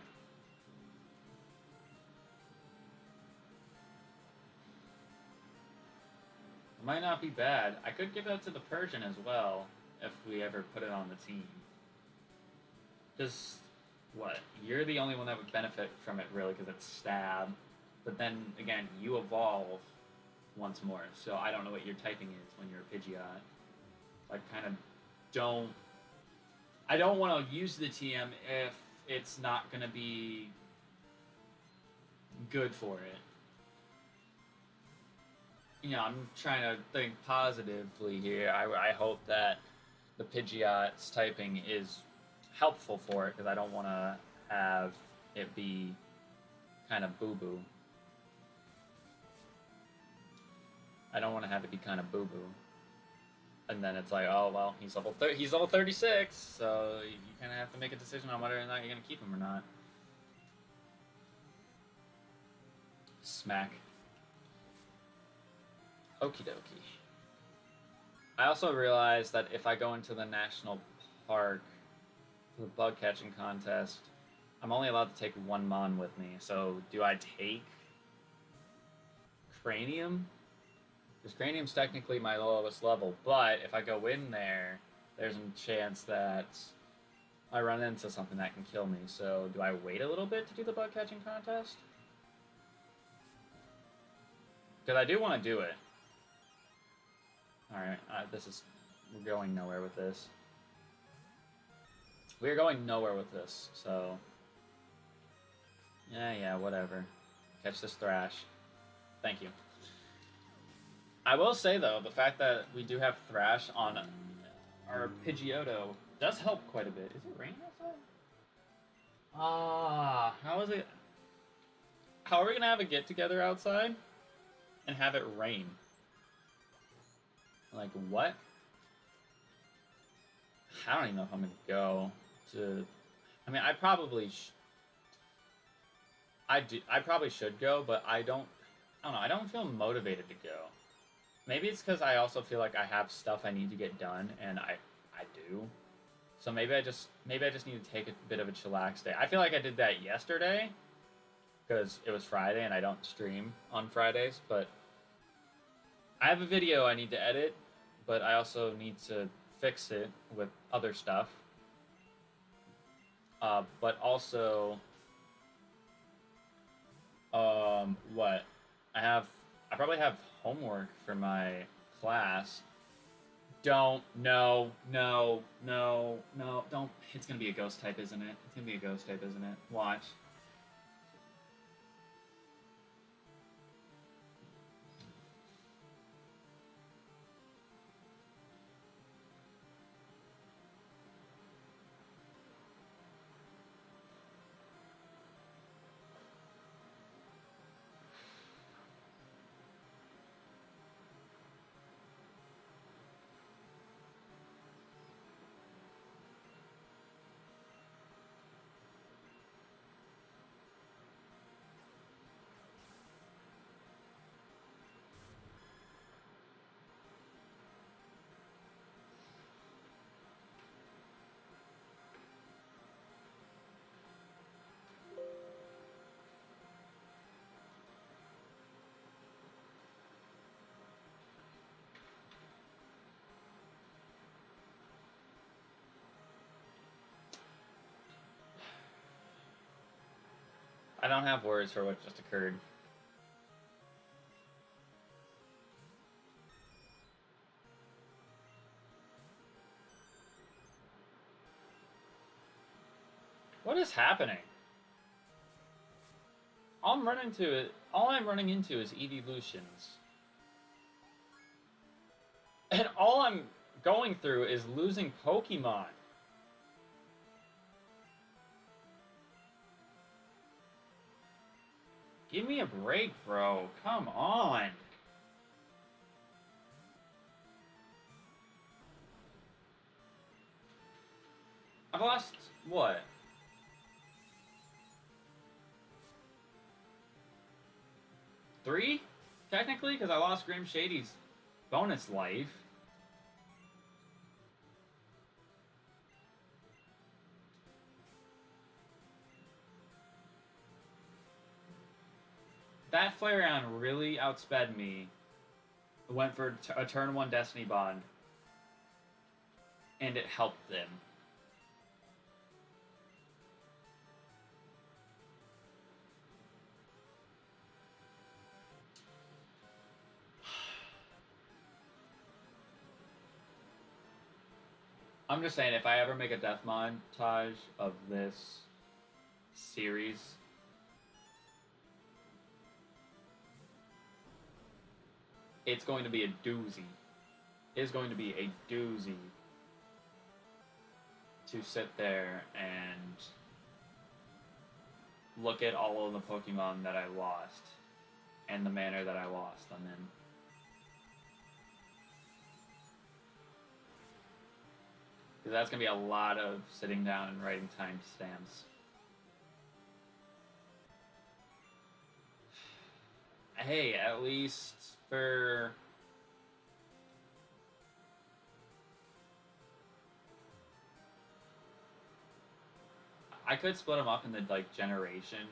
It might not be bad. I could give that to the Persian as well, if we ever put it on the team. Just, what? You're the only one that would benefit from it, really, because it's stab. But then, again, you evolve once more, so I don't know what your typing is when you're a Pidgeot. I kind of don't... I don't want to use the TM if it's not going to be good for it. You know, I'm trying to think positively here. I hope that the Pidgeot's typing is helpful for it, because I don't want to have it be kind of boo-boo. I don't want to have it be kind of boo-boo. And then it's like, oh, well, he's level 36, so you kind of have to make a decision on whether or not you're going to keep him or not. Smack. Okie dokie. I also realized that if I go into the national park for the bug catching contest, I'm only allowed to take one Mon with me. So do I take Cranium? Because Cranium's technically my lowest level, but if I go in there, there's a chance that I run into something that can kill me. So do I wait a little bit to do the bug catching contest? Because I do want to do it. Alright, we're going nowhere with this. We're going nowhere with this, so... Yeah, whatever. Catch this Thrash. Thank you. I will say, though, the fact that we do have Thrash on our Pidgeotto does help quite a bit. Is it raining outside? How is it... How are we going to have a get-together outside and have it rain? Like, what? I don't even know if I'm going to go to... I mean, I probably should go, but I don't know, I don't feel motivated to go. Maybe it's because I also feel like I have stuff I need to get done, and I do. So maybe I just need to take a bit of a chillax day. I feel like I did that yesterday, because it was Friday and I don't stream on Fridays, but I have a video I need to edit, but I also need to fix it with other stuff. But also, what? I probably have homework for my class. Don't, no, don't. It's gonna be a ghost type, isn't it? It's gonna be a ghost type, isn't it? Watch. I don't have words for what just occurred. What is happening? All I'm running into is evolutions. And all I'm going through is losing Pokemon. Give me a break, bro. Come on. I've lost, what? 3, technically, because I lost Grim Shady's bonus life. That Flareon really outsped me. Went for a turn 1 Destiny Bond. And it helped them. I'm just saying, if I ever make a death montage of this series, it's going to be a doozy. It's going to be a doozy to sit there and look at all of the Pokemon that I lost and the manner that I lost them in. Because that's going to be a lot of sitting down and writing timestamps. Hey, at least for... I could split them up into, like, generations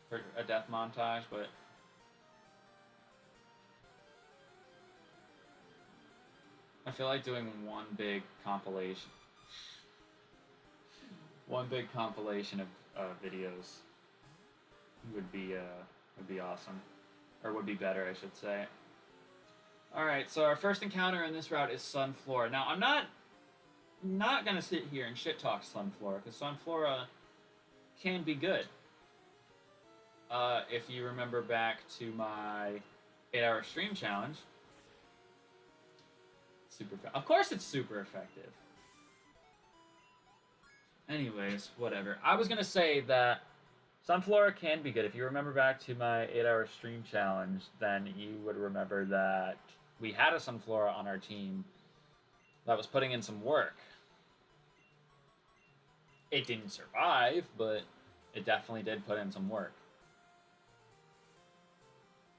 for a death montage, but... I feel like doing one big compilation. One big compilation of videos would be awesome. Or would be better, I should say. Alright, so our first encounter in this route is Sunflora. Now, I'm not gonna sit here and shit talk Sunflora, because Sunflora can be good. If you remember back to my 8-hour stream challenge, of course it's super effective. Anyways, whatever. I was gonna say that Sunflora can be good. If you remember back to my 8-hour stream challenge, then you would remember that we had a Sunflora on our team that was putting in some work. It didn't survive, but it definitely did put in some work.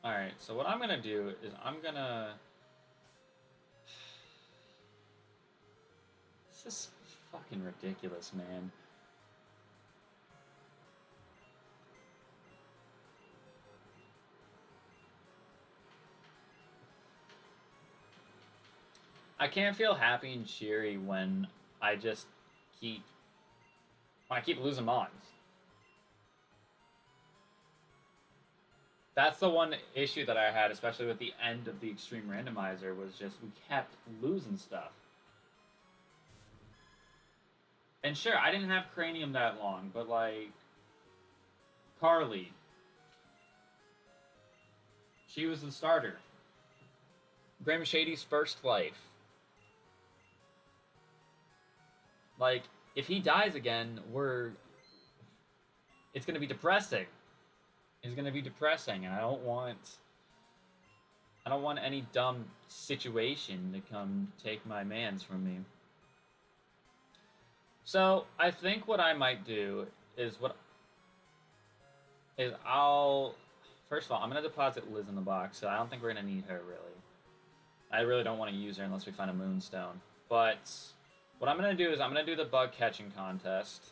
Alright, so what I'm gonna do is I'm gonna... This is fucking ridiculous, man. I can't feel happy and cheery when I just keep losing mons. That's the one issue that I had, especially with the end of the Extreme Randomizer, was just we kept losing stuff. And sure, I didn't have Cranium that long, but like Carly, she was the starter. Graham Shady's first life. Like, if he dies again, it's gonna be depressing. It's gonna be depressing, and I don't want any dumb situation to come take my mans from me. So, I think what I might do is I'll... First of all, I'm going to deposit Liz in the box, so I don't think we're going to need her, really. I really don't want to use her unless we find a Moonstone. But what I'm going to do is I'm going to do the bug catching contest.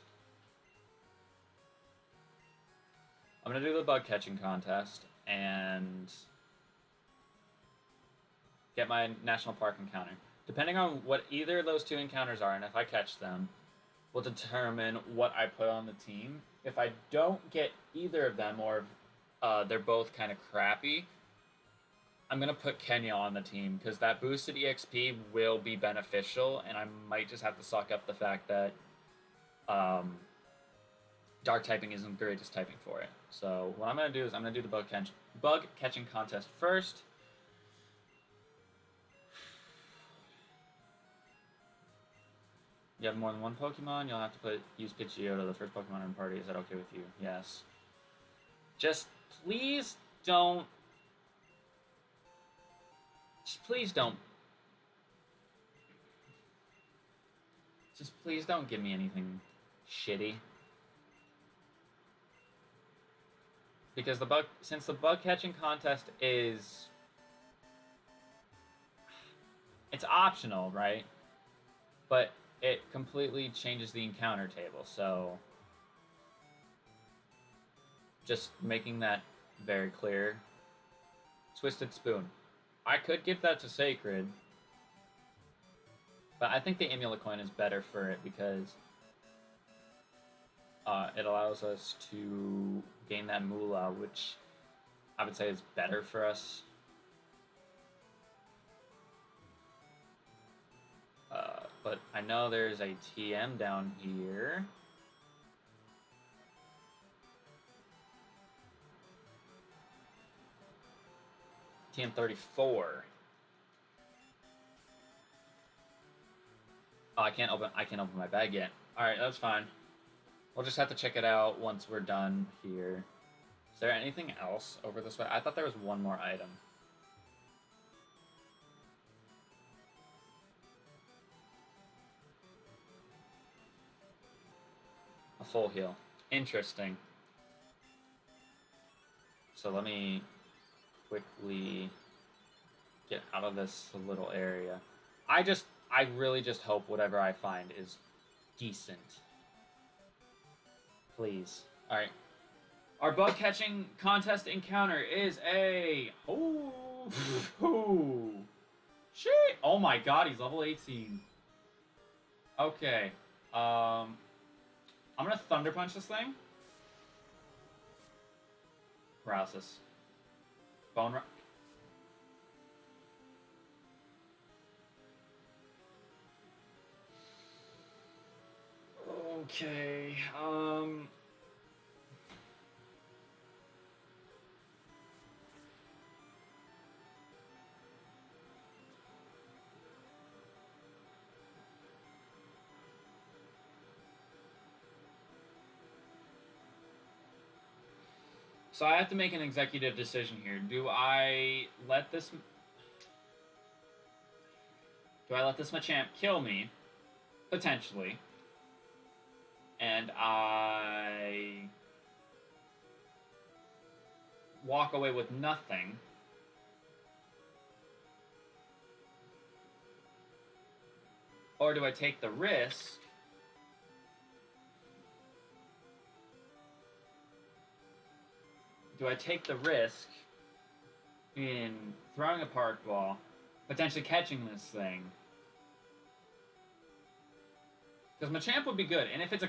I'm going to do the bug catching contest and get my National Park encounter. Depending on what either of those two encounters are, and if I catch them, will determine what I put on the team. If I don't get either of them, or they're both kind of crappy, I'm going to put Kenya on the team, because that boosted EXP will be beneficial, and I might just have to suck up the fact that Dark typing isn't the greatest typing for it. So what I'm going to do is I'm going to do the bug catching contest first. You have more than one Pokemon, you'll have to use Pidgeotto, the first Pokemon in the party. Is that okay with you? Yes. Just please don't... Just please don't give me anything shitty. Just please don't give me anything shitty. Because since the bug catching contest is, it's optional, right? But it completely changes the encounter table, so just making that very clear. Twisted Spoon. I could give that to Sacred, but I think the Amulet Coin is better for it because it allows us to gain that moolah, which I would say is better for us. But I know there's a TM down here. TM34. Oh, I can't open my bag yet. Alright, that's fine. We'll just have to check it out once we're done here. Is there anything else over this way? I thought there was one more item. A full heal. Interesting. So let me quickly get out of this little area. I really just hope whatever I find is decent. Please. Alright. Our bug catching contest encounter is a... Oh, shit! Oh my god, he's level 18. Okay. I'm gonna Thunder Punch this thing. Paralysis. Bone Rush. Okay, so I have to make an executive decision here. Do I let this Machamp kill me? Potentially. And I walk away with nothing. Or do I take the risk in throwing a park ball, potentially catching this thing? Because Machamp would be good, and if it's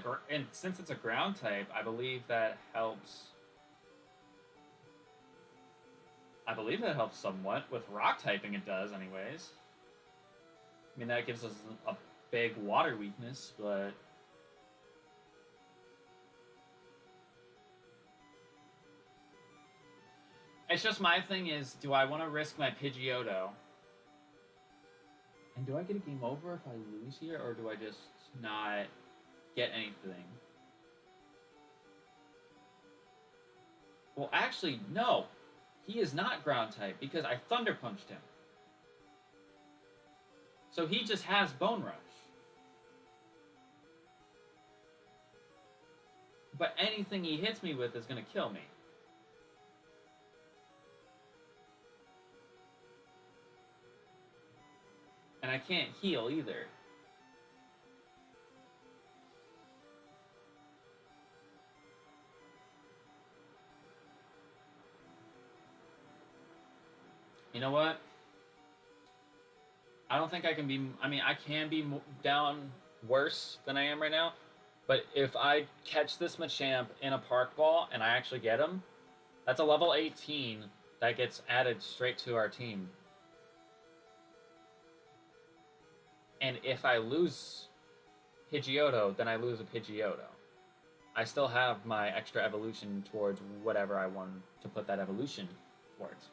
since it's a ground type, I believe that helps. I believe that helps somewhat with rock typing. It does, anyways. I mean, that gives us a big water weakness, but it's just my thing is, do I want to risk my Pidgeotto? And do I get a game over if I lose here, or do I just not get anything? Well, actually, no. He is not ground type because I Thunder Punched him. So he just has Bone Rush. But anything he hits me with is going to kill me. And I can't heal either. You know what? I don't think I can be... I mean, I can be down worse than I am right now. But if I catch this Machamp in a Park Ball and I actually get him, that's a level 18 that gets added straight to our team. And if I lose Pidgeotto, then I lose a Pidgeotto. I still have my extra evolution towards whatever I want to put that evolution towards.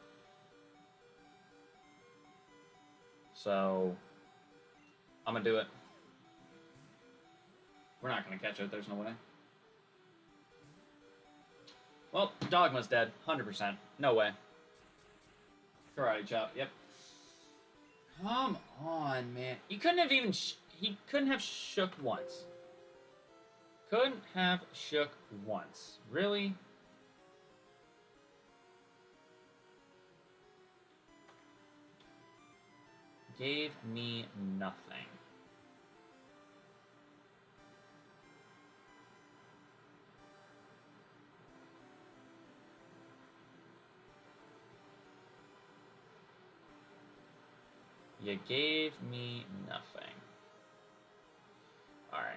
So, I'm going to do it. We're not going to catch it. There's no way. Well, Dogma's dead. 100%. No way. Karate chop. Yep. Come on, man. He couldn't have even... he couldn't have shook once. Couldn't have shook once. Really? gave me nothing. You gave me nothing. Alright.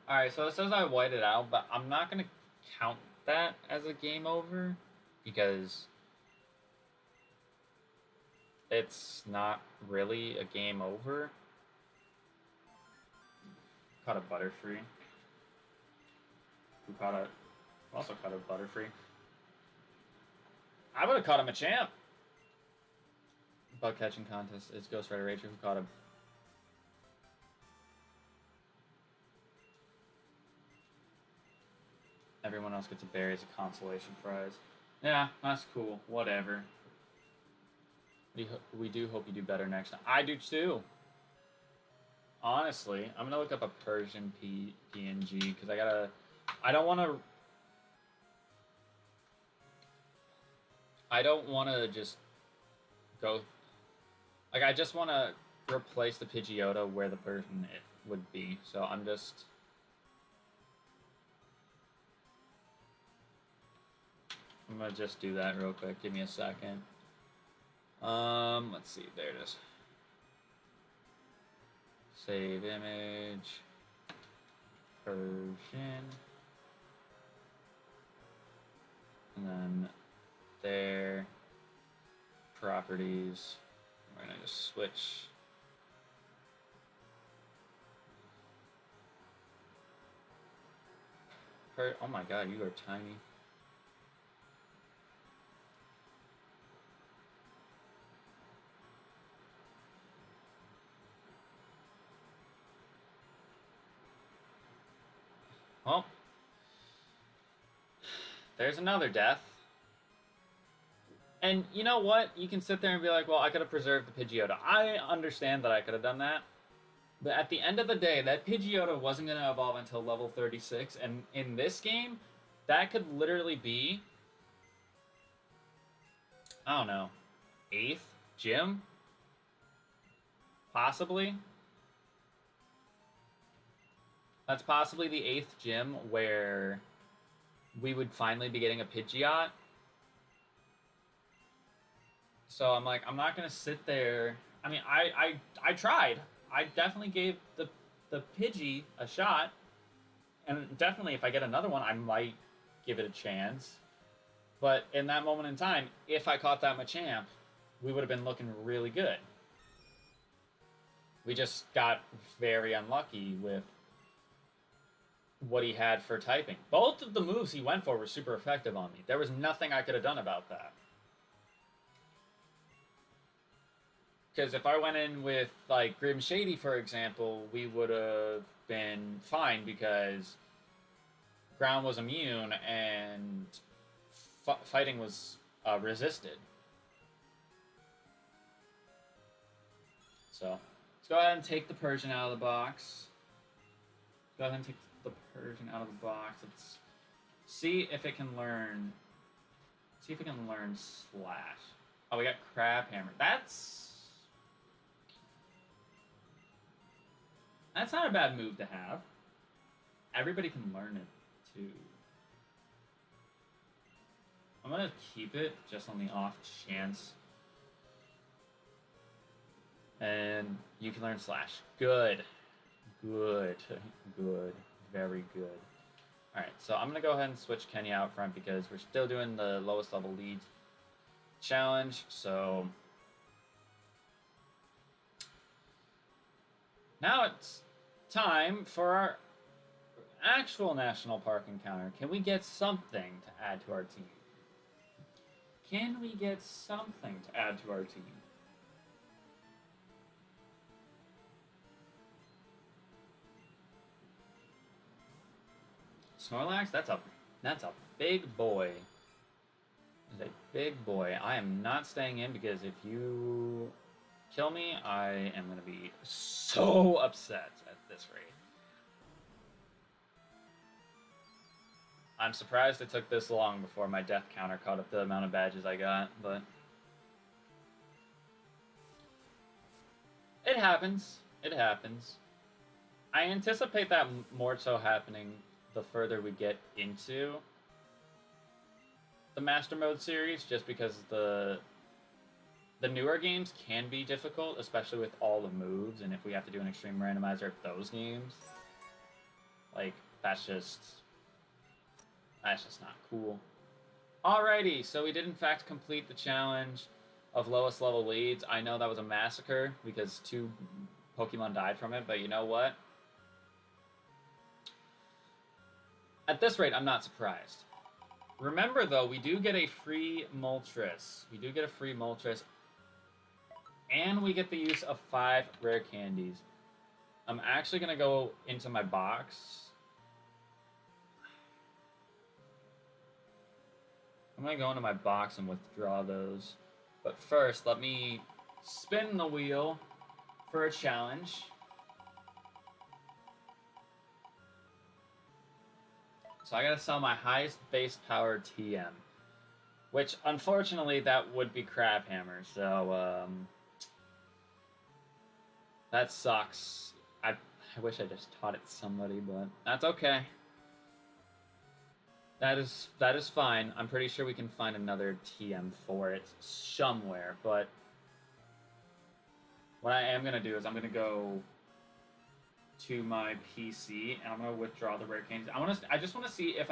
Alright, so it says I whited out, but I'm not going to count that as a game over because it's not really a game over. Caught a Butterfree. Who caught a... Also caught a Butterfree. I would have caught him a champ. Bug catching contest is Ghost Rider Rager who caught him. Everyone else gets a berry as a consolation prize. Yeah, that's cool. Whatever. We do hope you do better next time. I do too. Honestly, I'm gonna look up a Persian PNG because I don't want to just go. Like, I just want to replace the Pidgeotto where the Persian it would be. So I'm just. I'm gonna just do that real quick. Give me a second. Let's see. There it is. Save image. Persian. And then there. Properties. We're gonna just switch. Oh my god, you are tiny. Well, there's another death. And you know what? You can sit there and be like, well, I could have preserved the Pidgeotto. I understand that I could have done that. But at the end of the day, that Pidgeotto wasn't going to evolve until level 36. And in this game, that could literally be, I don't know, 8th gym? Possibly. That's possibly the 8th gym where we would finally be getting a Pidgeot. So I'm like, I'm not going to sit there. I mean, I tried. I definitely gave the Pidgey a shot. And definitely if I get another one, I might give it a chance. But in that moment in time, if I caught that Machamp, we would have been looking really good. We just got very unlucky with what he had for typing. Both of the moves he went for were super effective on me. There was nothing I could have done about that. Because if I went in with, like, Grim Shady, for example, we would have been fine because ground was immune and fighting was resisted. So, let's go ahead and take the Persian out of the box. Go ahead and take the Persian out of the box. Let's see if it can learn. See if it can learn Slash. Oh, we got Crab Hammer. That's not a bad move to have. Everybody can learn it too. I'm gonna keep it just on the off chance. And you can learn Slash. Good. Good. Good. Very good. Alright, so I'm going to go ahead and switch Kenny out front because we're still doing the lowest level leads challenge. So now it's time for our actual national park encounter. Can we get something to add to our team? Can we get something to add to our team? Snorlax, that's a big boy. That's a big boy. I am not staying in because if you kill me, I am going to be so upset at this rate. I'm surprised it took this long before my death counter caught up to the amount of badges I got, but it happens. It happens. I anticipate that more so happening the further we get into the Mastermode series, just because the newer games can be difficult, especially with all the moves, and if we have to do an extreme randomizer of those games, like, that's just not cool. Alrighty, so we did in fact complete the challenge of lowest level leads. I know that was a massacre because 2 Pokemon died from it, but you know what? At this rate, I'm not surprised. Remember, though, we do get a free Moltres. We do get a free Moltres. And we get the use of 5 rare candies. I'm actually going to go into my box. I'm going to go into my box and withdraw those. But first, let me spin the wheel for a challenge. So I gotta sell my highest base power TM. Which, unfortunately, that would be Crabhammer, so, that sucks. I wish I just taught it to somebody, but that's okay. That is fine. I'm pretty sure we can find another TM for it somewhere, but what I am gonna do is I'm gonna go to my PC and I'm gonna withdraw the rare candies. I just want to see if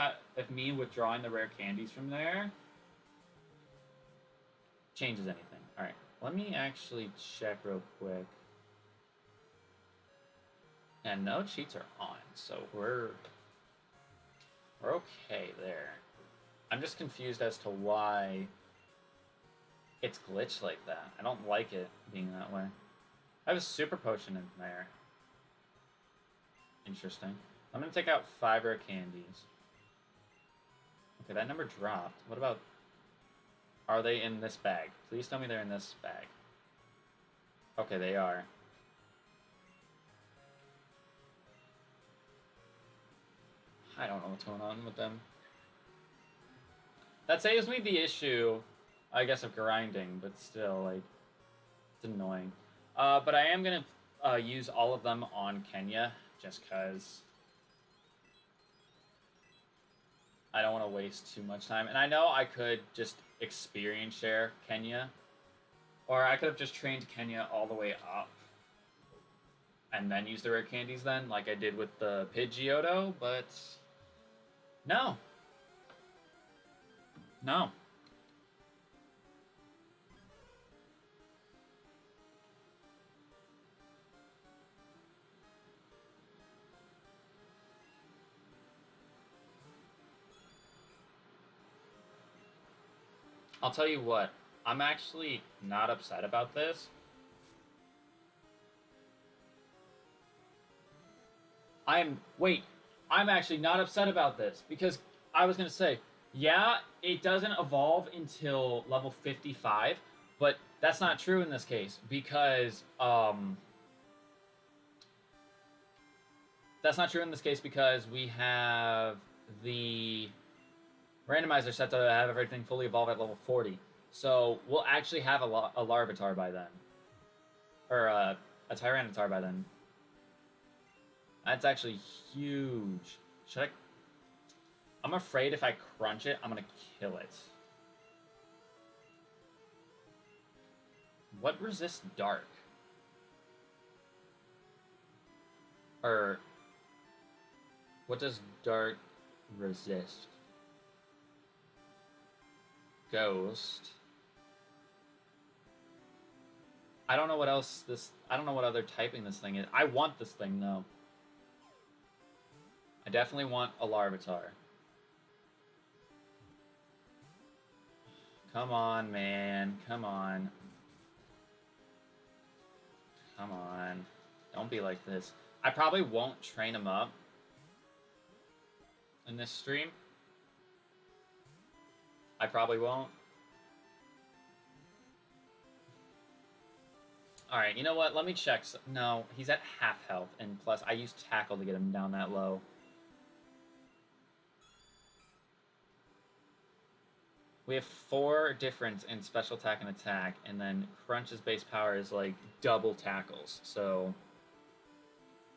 me withdrawing the rare candies from there changes anything. All right, let me actually check real quick. And no cheats are on, so we're okay there. I'm just confused as to why it's glitched like that. I don't like it being that way. I have a super potion in there. Interesting. I'm going to take out 5 rare candies. Okay, that number dropped. What about... Are they in this bag? Please tell me they're in this bag. Okay, they are. I don't know what's going on with them. That saves me the issue, I guess, of grinding, but still, like, it's annoying. But I am going to use all of them on Kenya, just because I don't want to waste too much time. And I know I could just experience share Kenya, or I could have just trained Kenya all the way up and then use the rare candies then, like I did with the Pidgeotto, but no. No. I'll tell you what, I'm actually not upset about this. I'm actually not upset about this, because I was going to say, yeah, it doesn't evolve until level 55, but that's not true in this case, because, that's not true in this case because we have the randomizer set to have everything fully evolve at level 40. So we'll actually have a Larvitar by then. Or a Tyranitar by then. That's actually huge. Should I... I'm afraid if I crunch it, I'm going to kill it. What resists dark? Or... what does dark resist? Ghost. I don't know what else this... I don't know what other typing this thing is. I want this thing, though. I definitely want a Larvitar. Come on, man. Come on. Come on. Don't be like this. I probably won't train him up in this stream. I probably won't. Alright, you know what? Let me check. No, he's at half health, and plus I used Tackle to get him down that low. We have 4 difference in special attack and attack, and then Crunch's base power is like double tackles. So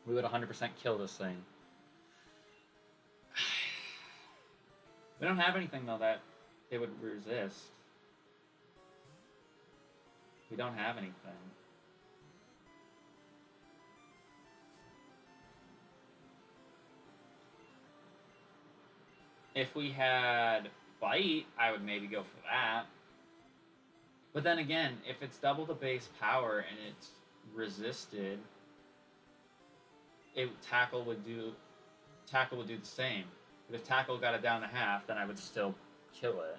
we would 100% kill this thing. We don't have anything though that it would resist. We don't have anything. If we had Bite, I would maybe go for that. But then again, if it's double the base power and it's resisted, Tackle would do the same. But if Tackle got it down to half, then I would still kill it.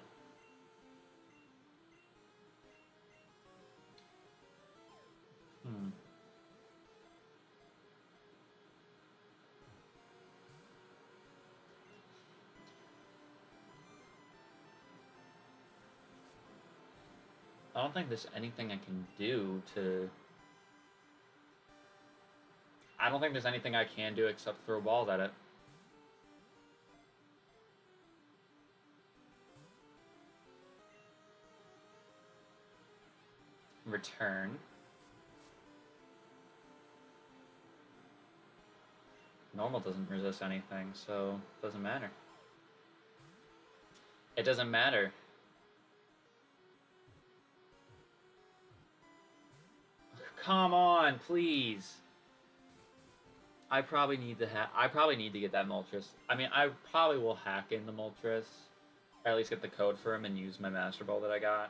I don't think there's anything I can do to... I don't think there's anything I can do except throw balls at it. Return. Normal doesn't resist anything, so it doesn't matter. It doesn't matter. Come on, please. I probably need to get that Moltres. I mean, I probably will hack in the Moltres, or at least get the code for him and use my Master Ball that I got.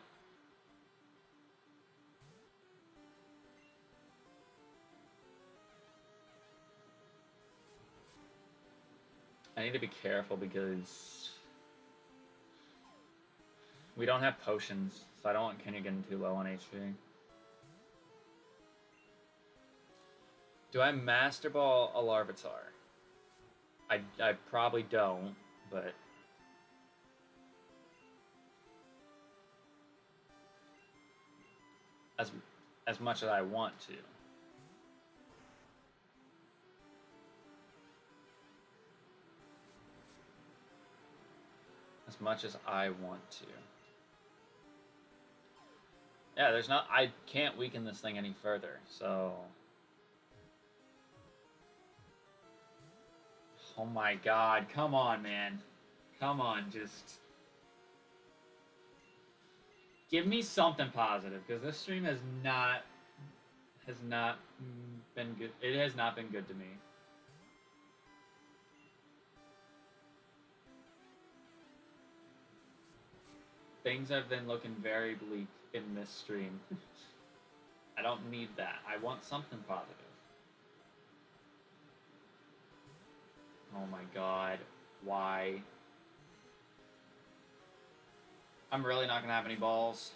I need to be careful because we don't have potions, so I don't want Kenya getting too low on HP. Do I Master Ball a Larvitar? I probably don't, but... As much as I want to. As much as I want to. Yeah, there's not... I can't weaken this thing any further, so... Oh my god, come on, man. Come on, just... Give me something positive, because this stream has not been good. It has not been good to me. Things have been looking very bleak in this stream. I don't need that. I want something positive. Oh my god. Why? I'm really not gonna have any balls.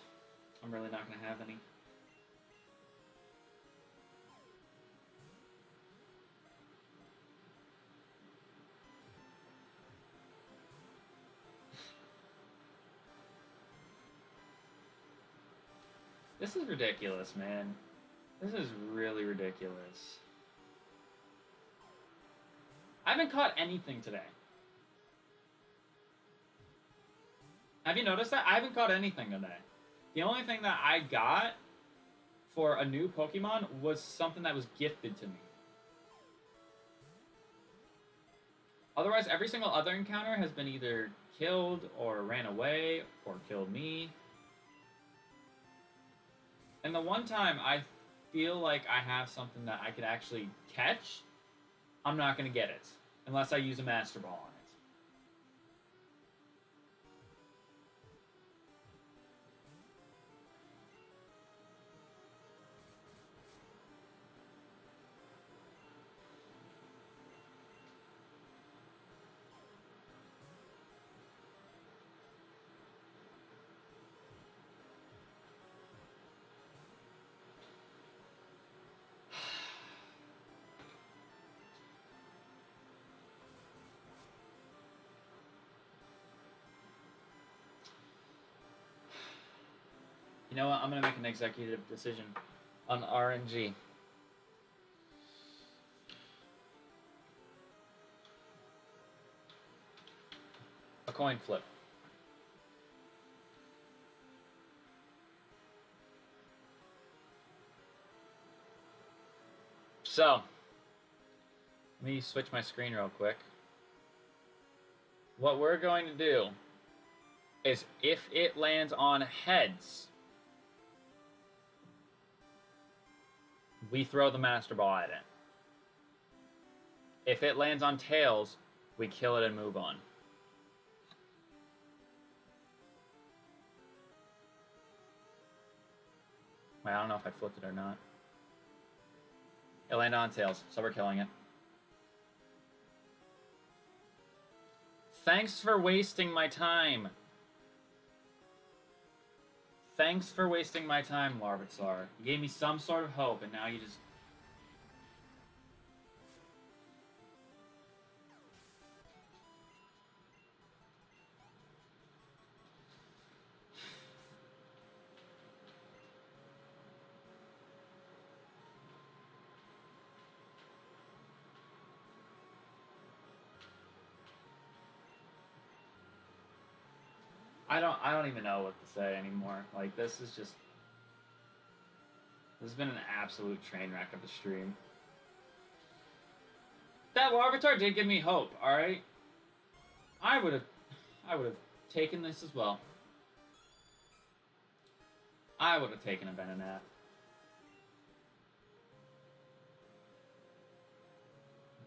I'm really not gonna have any. This is ridiculous, man. This is really ridiculous. I haven't caught anything today. Have you noticed that? I haven't caught anything today. The only thing that I got for a new Pokemon was something that was gifted to me. Otherwise, every single other encounter has been either killed or ran away or killed me. And the one time I feel like I have something that I could actually catch, I'm not going to get it unless I use a Master Ball on it. You know what? I'm going to make an executive decision on RNG. A coin flip. So, let me switch my screen real quick. What we're going to do is if it lands on heads, we throw the Master Ball at it. If it lands on tails, we kill it and move on. Wait, I don't know if I flipped it or not. It landed on tails, so we're killing it. Thanks for wasting my time. Thanks for wasting my time, Larvitar. You gave me some sort of hope, and now you just... I don't even know what to say anymore. Like, this has been an absolute train wreck of a stream. That Larvitar did give me hope, alright? I would have taken this as well. I would have taken a Venonat.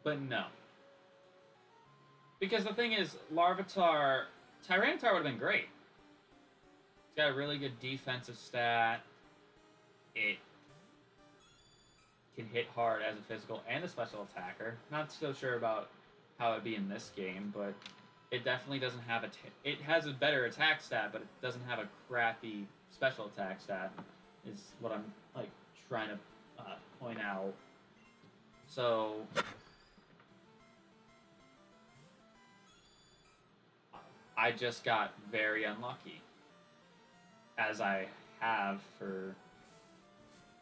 But no. Because the thing is, Larvitar... Tyranitar would have been great. It's got a really good defensive stat. It can hit hard as a physical and a special attacker. Not so sure about how it'd be in this game, but it definitely doesn't have a... It has a better attack stat, but it doesn't have a crappy special attack stat, is what I'm, like, trying to point out. So... I just got very unlucky, as I have for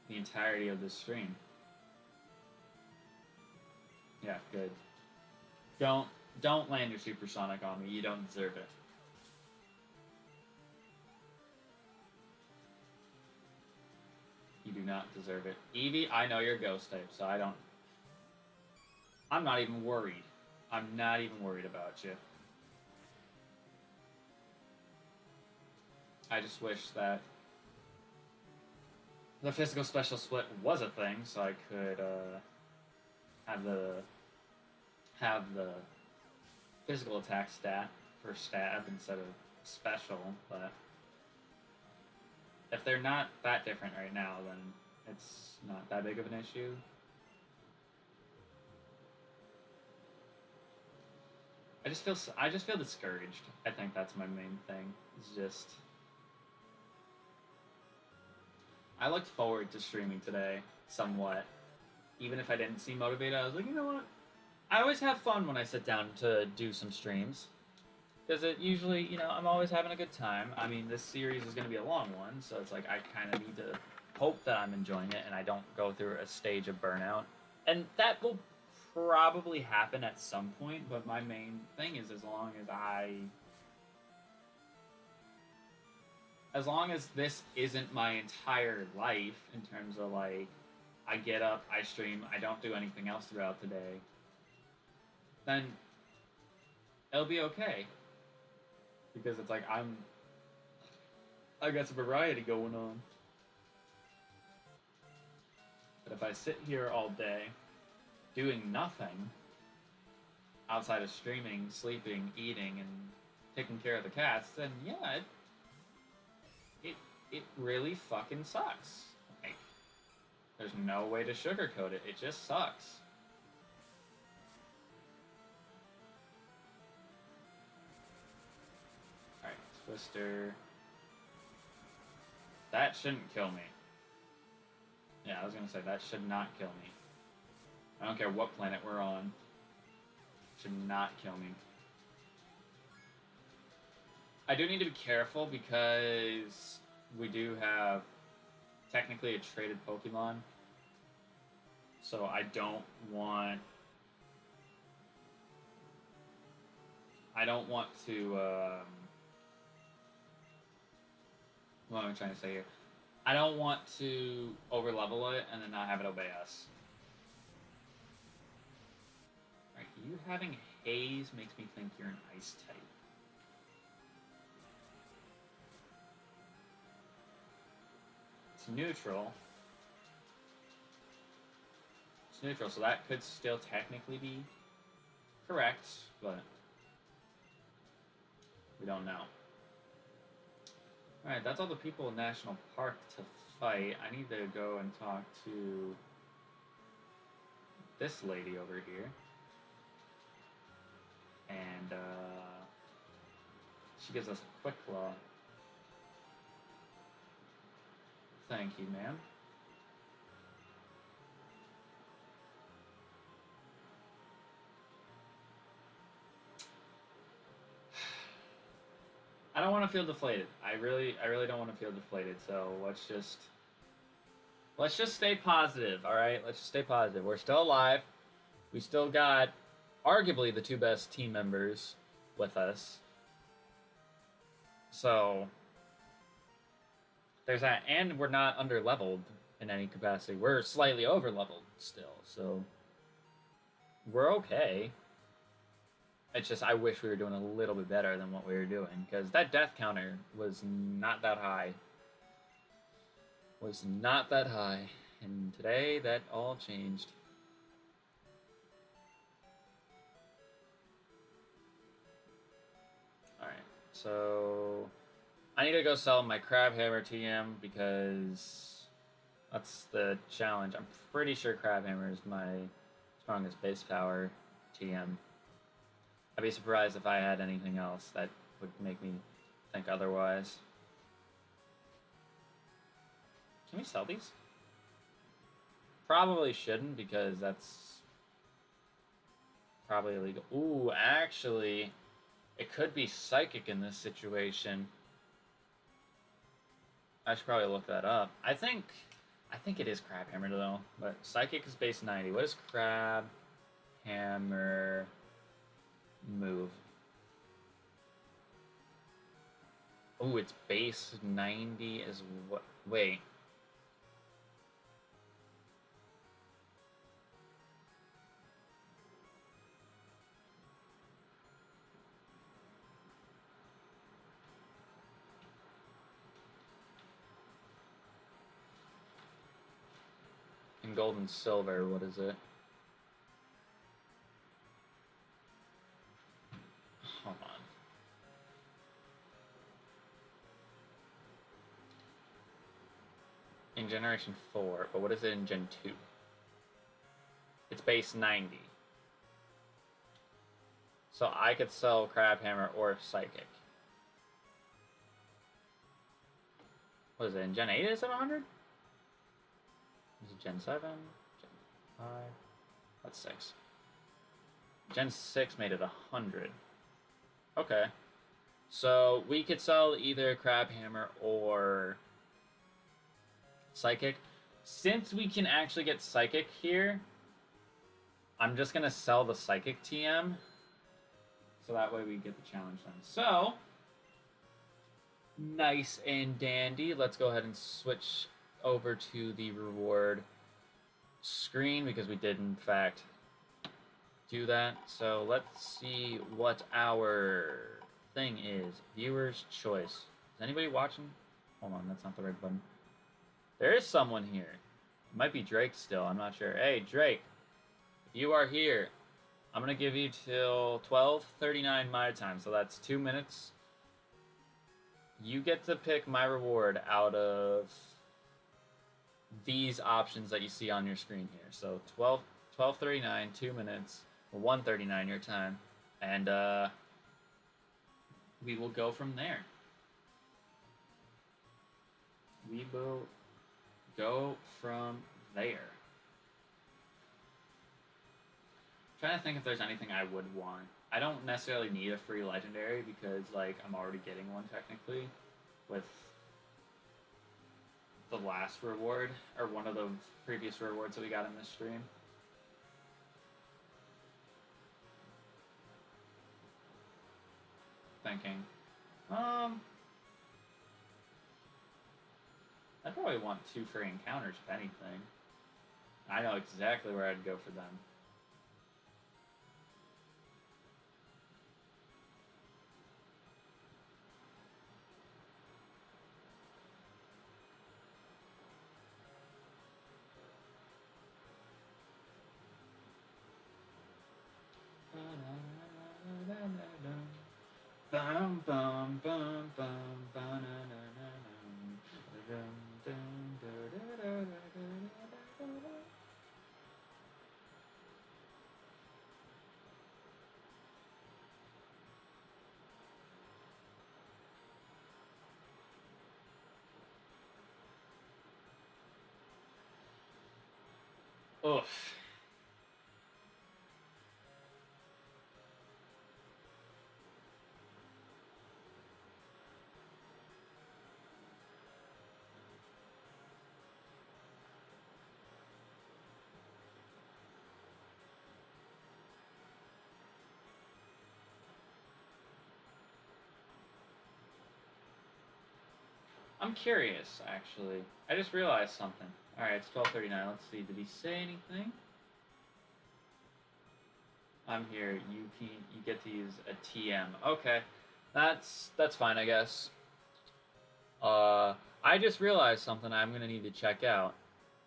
the entirety of this stream. Yeah, good. Don't land your supersonic on me. You don't deserve it. You do not deserve it. Eevee, I know you're ghost type, so I'm not even worried. I'm not even worried about you. I just wish that the physical special split was a thing, so I could have the physical attack stat for stab instead of special. But if they're not that different right now, then it's not that big of an issue. I just feel discouraged. I think that's my main thing. It's just... I looked forward to streaming today, somewhat. Even if I didn't seem motivated, I was like, you know what? I always have fun when I sit down to do some streams. Because it usually, you know, I'm always having a good time. I mean, this series is going to be a long one, so it's like I kind of need to hope that I'm enjoying it and I don't go through a stage of burnout. And that will probably happen at some point, but my main thing is as long as this isn't my entire life, in terms of, like, I get up, I stream, I don't do anything else throughout the day, then it'll be okay. Because it's like, I got some variety going on. But if I sit here all day, doing nothing, outside of streaming, sleeping, eating, and taking care of the cats, then yeah, it really fucking sucks. Like, there's no way to sugarcoat it. It just sucks. Alright, Twister. That shouldn't kill me. Yeah, I was gonna say, that should not kill me. I don't care what planet we're on. It should not kill me. I do need to be careful because we do have technically a traded Pokemon. So I don't want to, what am I trying to say here? I don't want to overlevel it and then not have it obey us. You having haze makes me think you're an ice type. It's neutral. It's neutral, so that could still technically be correct, but we don't know. Alright, that's all the people in National Park to fight. I need to go and talk to this lady over here. And, she gives us a quick claw. Thank you, ma'am. I don't want to feel deflated. I really don't want to feel deflated. So let's just stay positive. All right, let's just stay positive. We're still alive. We still got arguably the two best team members with us. So there's that, and we're not under leveled in any capacity. We're slightly over leveled still, so we're okay. It's just I wish we were doing a little bit better than what we were doing, because that death counter was not that high. Was not that high. And today that all changed. Alright, so I need to go sell my Crabhammer TM because that's the challenge. I'm pretty sure Crabhammer is my strongest base power TM. I'd be surprised if I had anything else that would make me think otherwise. Can we sell these? Probably shouldn't, because that's probably illegal. Ooh, actually, it could be Psychic in this situation. I should probably look that up. I think it is Crabhammer though, but Psychic is base 90. What is Crabhammer move? Oh, it's base 90 as what? Wait. In gold and silver, what is it? Hold on. In Generation 4, but what is it in Gen 2? It's base 90. So I could sell Crabhammer or Psychic. What is it? In Gen 8 is it 100? Is it Gen 7? Gen 5? That's 6. Gen 6 made it 100. Okay. So we could sell either Crabhammer or Psychic. Since we can actually get Psychic here, I'm just going to sell the Psychic TM. So that way we get the challenge done. So, nice and dandy. Let's go ahead and switch over to the reward screen, because we did in fact do that. So let's see what our thing is. Viewer's choice. Is anybody watching? Hold on, that's not the right button. There is someone here. It might be Drake still, I'm not sure. Hey, Drake, if you are here, I'm going to give you till 12:39 my time, so that's 2 minutes. You get to pick my reward out of these options that you see on your screen here. So 12:39, 2 minutes, or 1:39 your time, and we will go from there. We will go from there. I'm trying to think if there's anything I would want. I don't necessarily need a free legendary because, like, I'm already getting one technically with the last reward, or one of the previous rewards that we got in this stream. Thinking. I'd probably want 2 free encounters, if anything. I know exactly where I'd go for them. Bum, bum, bum, bum, ba-na-na-na-na. Dum, dum, da-da-da-da-da-da-da-da. Oof. I'm curious, actually. I just realized something. Alright, it's 12:39. Let's see. Did he say anything? I'm here. You get to use a TM. Okay. That's fine, I guess. I just realized something I'm gonna need to check out.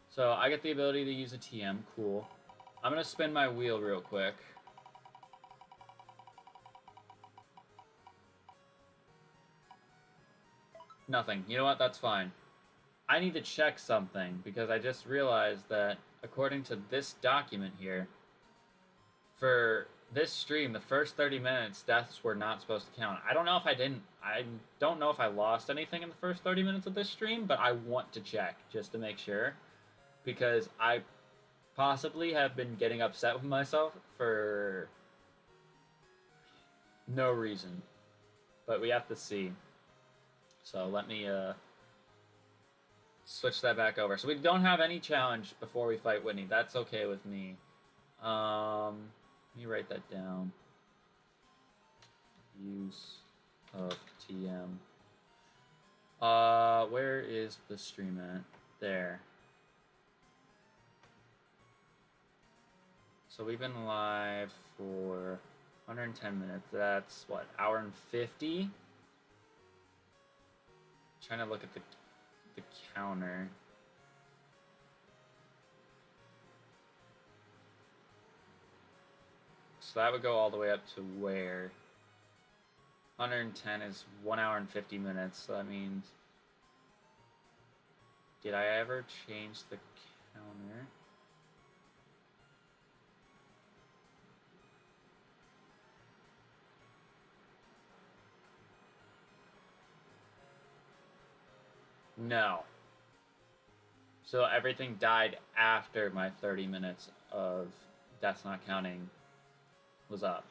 So I get the ability to use a TM. Cool. I'm gonna spin my wheel real quick. Nothing. You know what? That's fine. I need to check something because I just realized that according to this document here, for this stream, the first 30 minutes, deaths were not supposed to count. I don't know if I didn't. I don't know if I lost anything in the first 30 minutes of this stream, but I want to check just to make sure because I possibly have been getting upset with myself for no reason. But we have to see. So let me switch that back over. So we don't have any challenge before we fight Whitney. That's okay with me. Let me write that down. Use of TM. Where is the stream at? There. So we've been live for 110 minutes. That's what, hour and 50? Trying to look at the counter. So that would go all the way up to where? 110 is 1 hour and 50 minutes. So that means... Did I ever change the counter? No. So everything died after my 30 minutes of Death's Not Counting was up.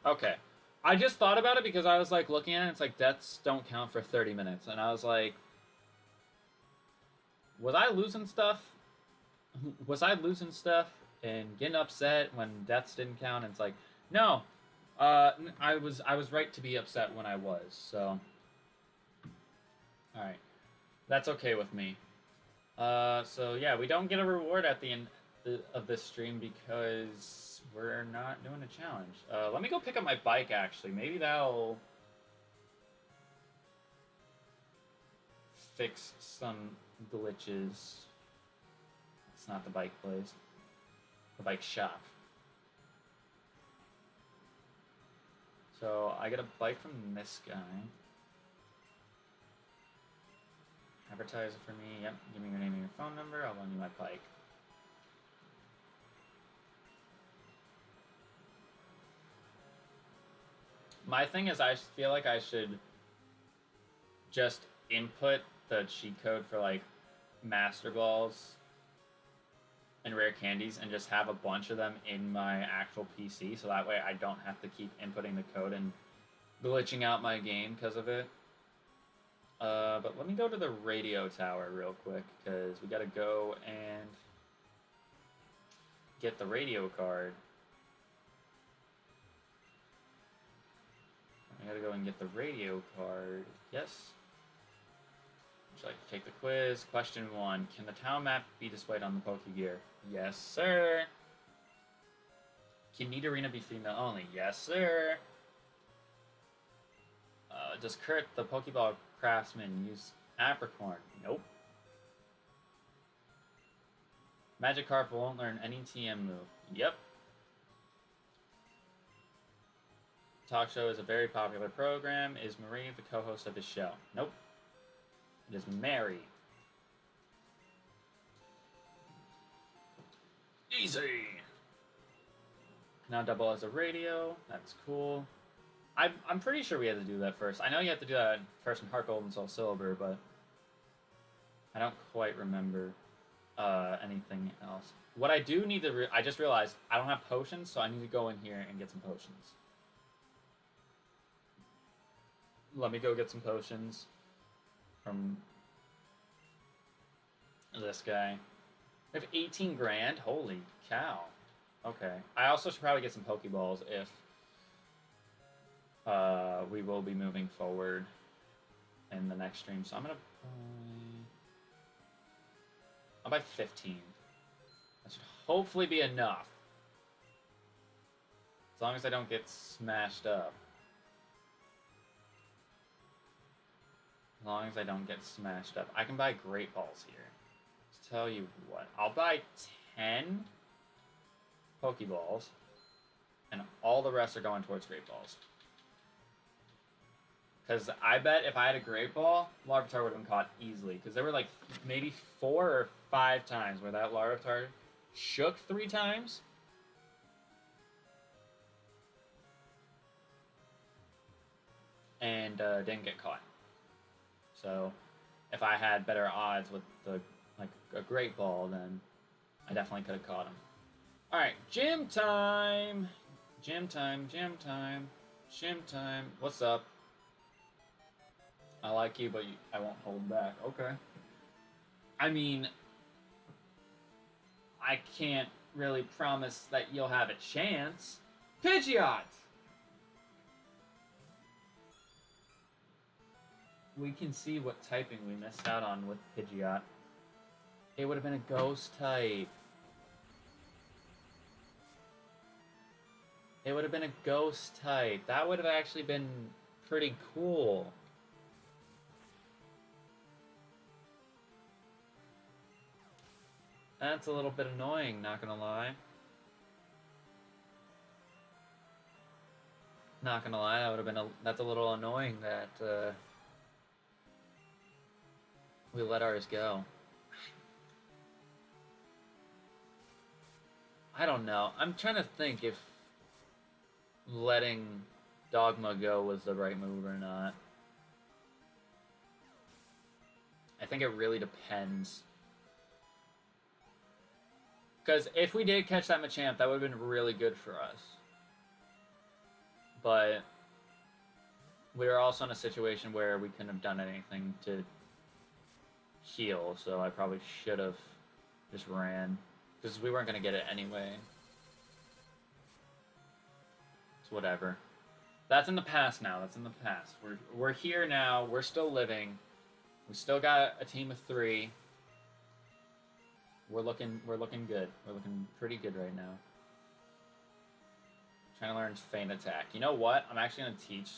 Okay. I just thought about it because I was like looking at it, it's like deaths don't count for 30 minutes. And I was like, was I losing stuff? Was I losing stuff and getting upset when deaths didn't count? And it's like, no. I was right to be upset when I was, so. Alright. That's okay with me. So yeah, we don't get a reward at the end of this stream because we're not doing a challenge. Let me go pick up my bike, actually. Maybe that'll fix some glitches. It's not the bike place. The bike shop. So I get a bike from this guy. Advertise it for me. Yep. Give me your name and your phone number. I'll loan you my bike. My thing is, I feel like I should just input the cheat code for like Master Balls and Rare Candies and just have a bunch of them in my actual PC, so that way I don't have to keep inputting the code and glitching out my game because of it. But let me go to the radio tower real quick, because we gotta go and get the radio card. I gotta go and get the radio card. Yes. Would you like to take the quiz? Question 1. Can the town map be displayed on the Pokegear? Yes, sir. Can Need Arena be female only? Yes, sir. Does Kurt, the Pokeball craftsman, use Apricorn? Nope. Magikarp won't learn any TM move. Yep. talk show is a very popular program. Is Marie the co-host of his show? Nope. It is Mary. Easy. Now double as a radio. That's cool. I'm pretty sure we had to do that first. I know you have to do that first in Heart Gold and Soul Silver, but I don't quite remember anything else. What I do need to... I just realized I don't have potions, so I need to go in here and get some potions. Let me go get some potions from this guy. We have 18 grand? Holy cow. Okay. I also should probably get some Pokeballs if we will be moving forward in the next stream. So I'm going to buy... I'll buy 15. That should hopefully be enough. As long as I don't get smashed up. As long as I don't get smashed up. I can buy Great Balls here. Let's tell you what. I'll buy 10 Pokeballs. And all the rest are going towards Great Balls. Because I bet if I had a Great Ball, Larvitar would have been caught easily. Because there were like maybe 4 or 5 times where that Larvitar shook 3 times. And didn't get caught. So if I had better odds with the a Great Ball, then I definitely could have caught him. Alright, gym time! Gym time, gym time, gym time. What's up? I like you, but I won't hold back. Okay. I mean, I can't really promise that you'll have a chance. Pidgeot! We can see what typing we missed out on with Pidgeot. It would have been a ghost type. It would have been a ghost type. That would have actually been pretty cool. That's a little bit annoying, not gonna lie. Not gonna lie, that would have been that's a little annoying that we let ours go. I don't know. I'm trying to think if letting Dogma go was the right move or not. I think it really depends. Because if we did catch that Machamp, that would have been really good for us. But we were also in a situation where we couldn't have done anything to heal, so I probably should have just ran. Because we weren't going to get it anyway. It's whatever. That's in the past now. That's in the past. We're here now. We're still living. We still got a team of 3. We're looking good. We're looking pretty good right now. Trying to learn Feint Attack. You know what? I'm actually going to teach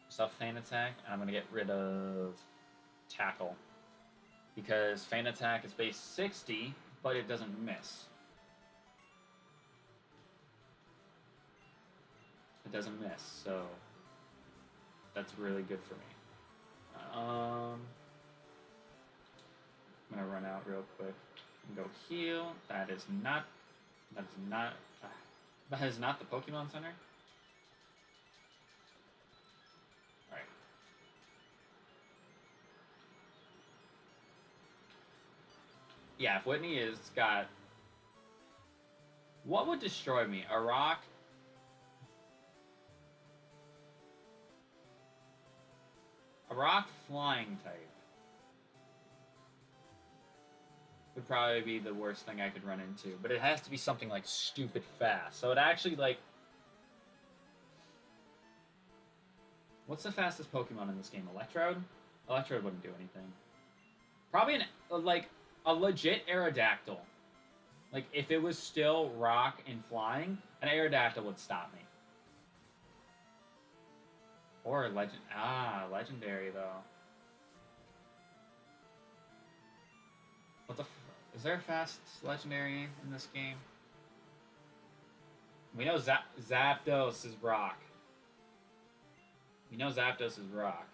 myself Feint Attack, and I'm going to get rid of Tackle. Because Feint Attack is base 60, but it doesn't miss. It doesn't miss, so that's really good for me. I'm going to run out real quick and go heal. That is not the Pokemon Center. Alright. Yeah, if Whitney is got... What would destroy me? A rock? A rock flying type would probably be the worst thing I could run into. But it has to be something like stupid fast. So it actually like... What's the fastest Pokemon in this game? Electrode? Electrode wouldn't do anything. Probably a legit Aerodactyl. Like, if it was still rock and flying, an Aerodactyl would stop me. Or legendary, though. Is there a fast legendary in this game? We know Zapdos is rock. We know Zapdos is rock.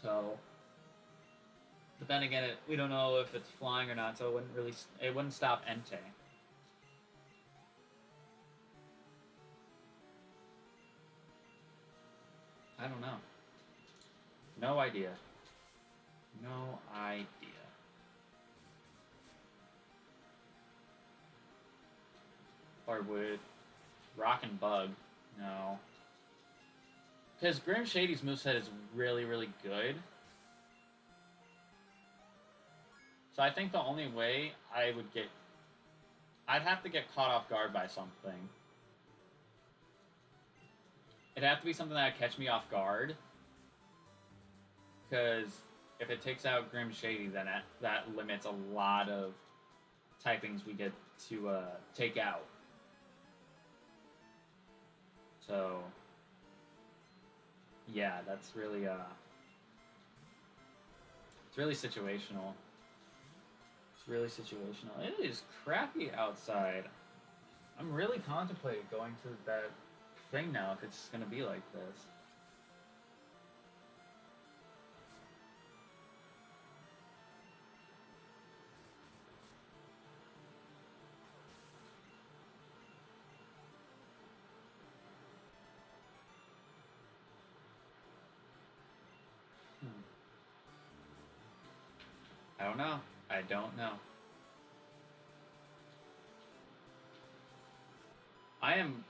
So, but then again, we don't know if it's flying or not, so it wouldn't stop Entei. I don't know. No idea. No idea. Or would Rock and Bug? No. Because Grim Shady's moveset is really, really good. So I think the only way I'd have to get caught off guard by something. It'd have to be something that would catch me off guard. Because if it takes out Grim Shady, then that limits a lot of typings we get to take out. So, yeah, that's really, it's really situational. It's really situational. It is crappy outside. I'm really contemplating going to that thing now if it's gonna be like this. I don't know. I don't know.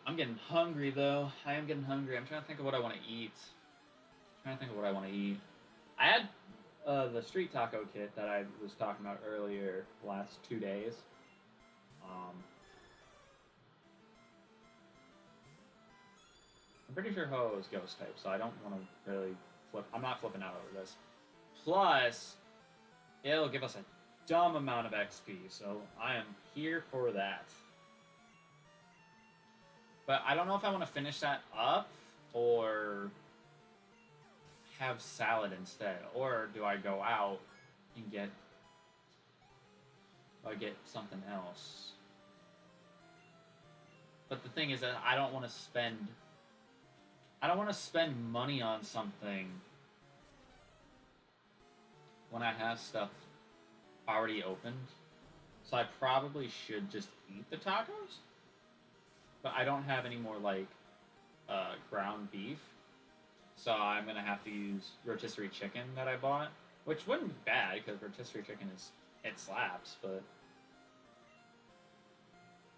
I'm getting hungry though. I am getting hungry. I'm trying to think of what I want to eat. I had the street taco kit that I was talking about earlier the last 2 days. I'm pretty sure Ho is ghost type, so I don't want to really flip. I'm not flipping out over this. Plus, it'll give us a dumb amount of XP, so I am here for that. But I don't know if I want to finish that up or have salad instead, or do I go out and get something else? But the thing is that I don't want to spend money on something when I have stuff already opened. So I probably should just eat the tacos. But I don't have any more, like, ground beef. So I'm going to have to use rotisserie chicken that I bought. Which wouldn't be bad, because rotisserie chicken it slaps, but...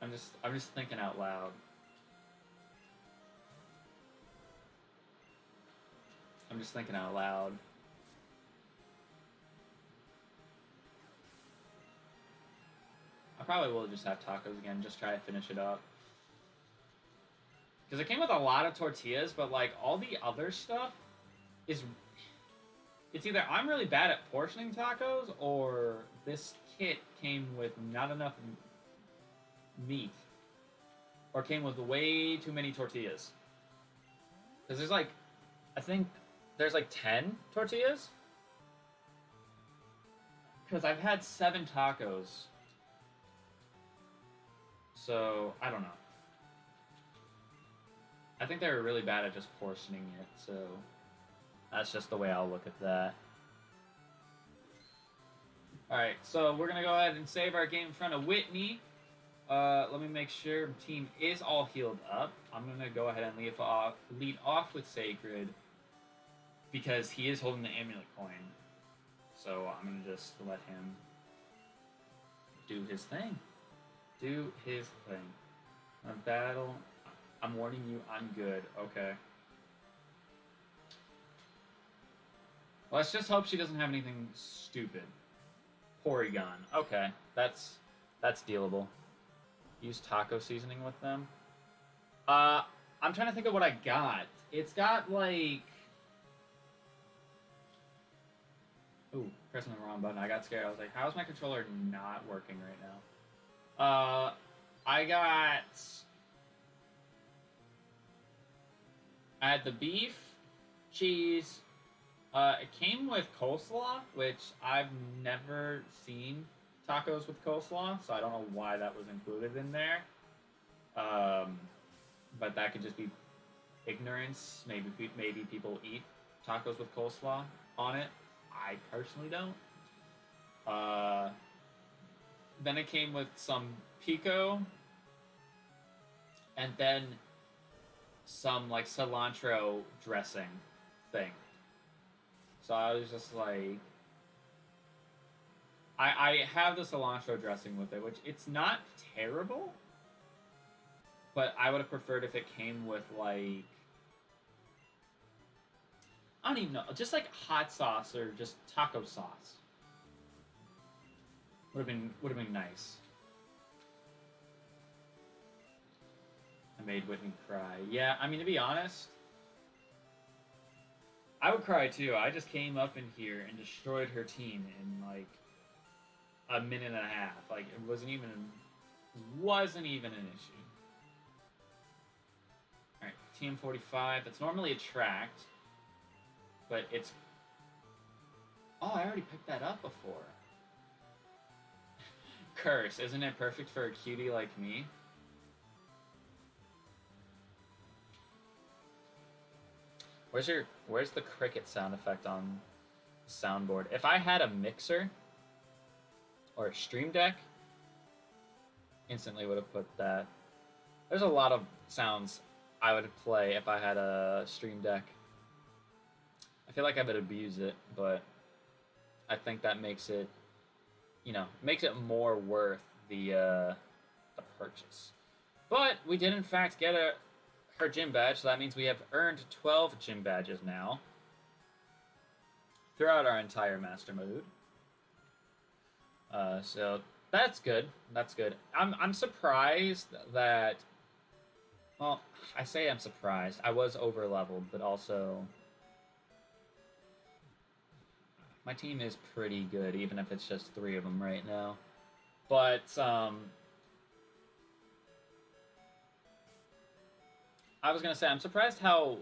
I'm just thinking out loud. I'm just thinking out loud. I probably will just have tacos again, just try to finish it up. Because it came with a lot of tortillas, but like all the other stuff is... It's either I'm really bad at portioning tacos, or this kit came with not enough meat. Or came with way too many tortillas. Because there's like... I think there's like 10 tortillas. Because I've had 7 tacos. So, I don't know. I think they were really bad at just portioning it, so that's just the way I'll look at that. Alright, so we're going to go ahead and save our game in front of Whitney. Let me make sure the team is all healed up. I'm going to go ahead and lead off with Sacred, because he is holding the amulet coin. So I'm going to just let him do his thing. Do his thing. A battle... I'm warning you, I'm good. Okay. Let's just hope she doesn't have anything stupid. Porygon. Okay, that's dealable. Use taco seasoning with them. I'm trying to think of what I got. It's got like... Ooh, pressing the wrong button. I got scared. I was like, how is my controller not working right now? I had the beef, cheese. It came with coleslaw, which I've never seen tacos with coleslaw, so I don't know why that was included in there. But that could just be ignorance. Maybe people eat tacos with coleslaw on it. I personally don't. Then it came with some pico, and then some like cilantro dressing thing. So I was just like, I have the cilantro dressing with it, which it's not terrible, but I would have preferred if it came with like, I don't even know, just like hot sauce or just taco sauce. Would have been nice. I made Whitney cry. Yeah, I mean, to be honest, I would cry too. I just came up in here and destroyed her team in like a minute and a half. Like it wasn't even an issue. All right, TM45. That's normally attract, but it's. Oh, I already picked that up before. Curse, isn't it perfect for a cutie like me? Where's the cricket sound effect on the soundboard? If I had a mixer or a stream deck, instantly would have put that. There's a lot of sounds I would play if I had a stream deck. I feel like I would abuse it, but I think that makes it, makes it more worth the purchase. But we did in fact get her gym badge, so that means we have earned 12 gym badges now throughout our entire master mode. So that's good. That's good. I'm surprised that. Well, I say I'm surprised. I was over leveled, but also my team is pretty good, even if it's just 3 of them right now. But I was gonna say I'm surprised how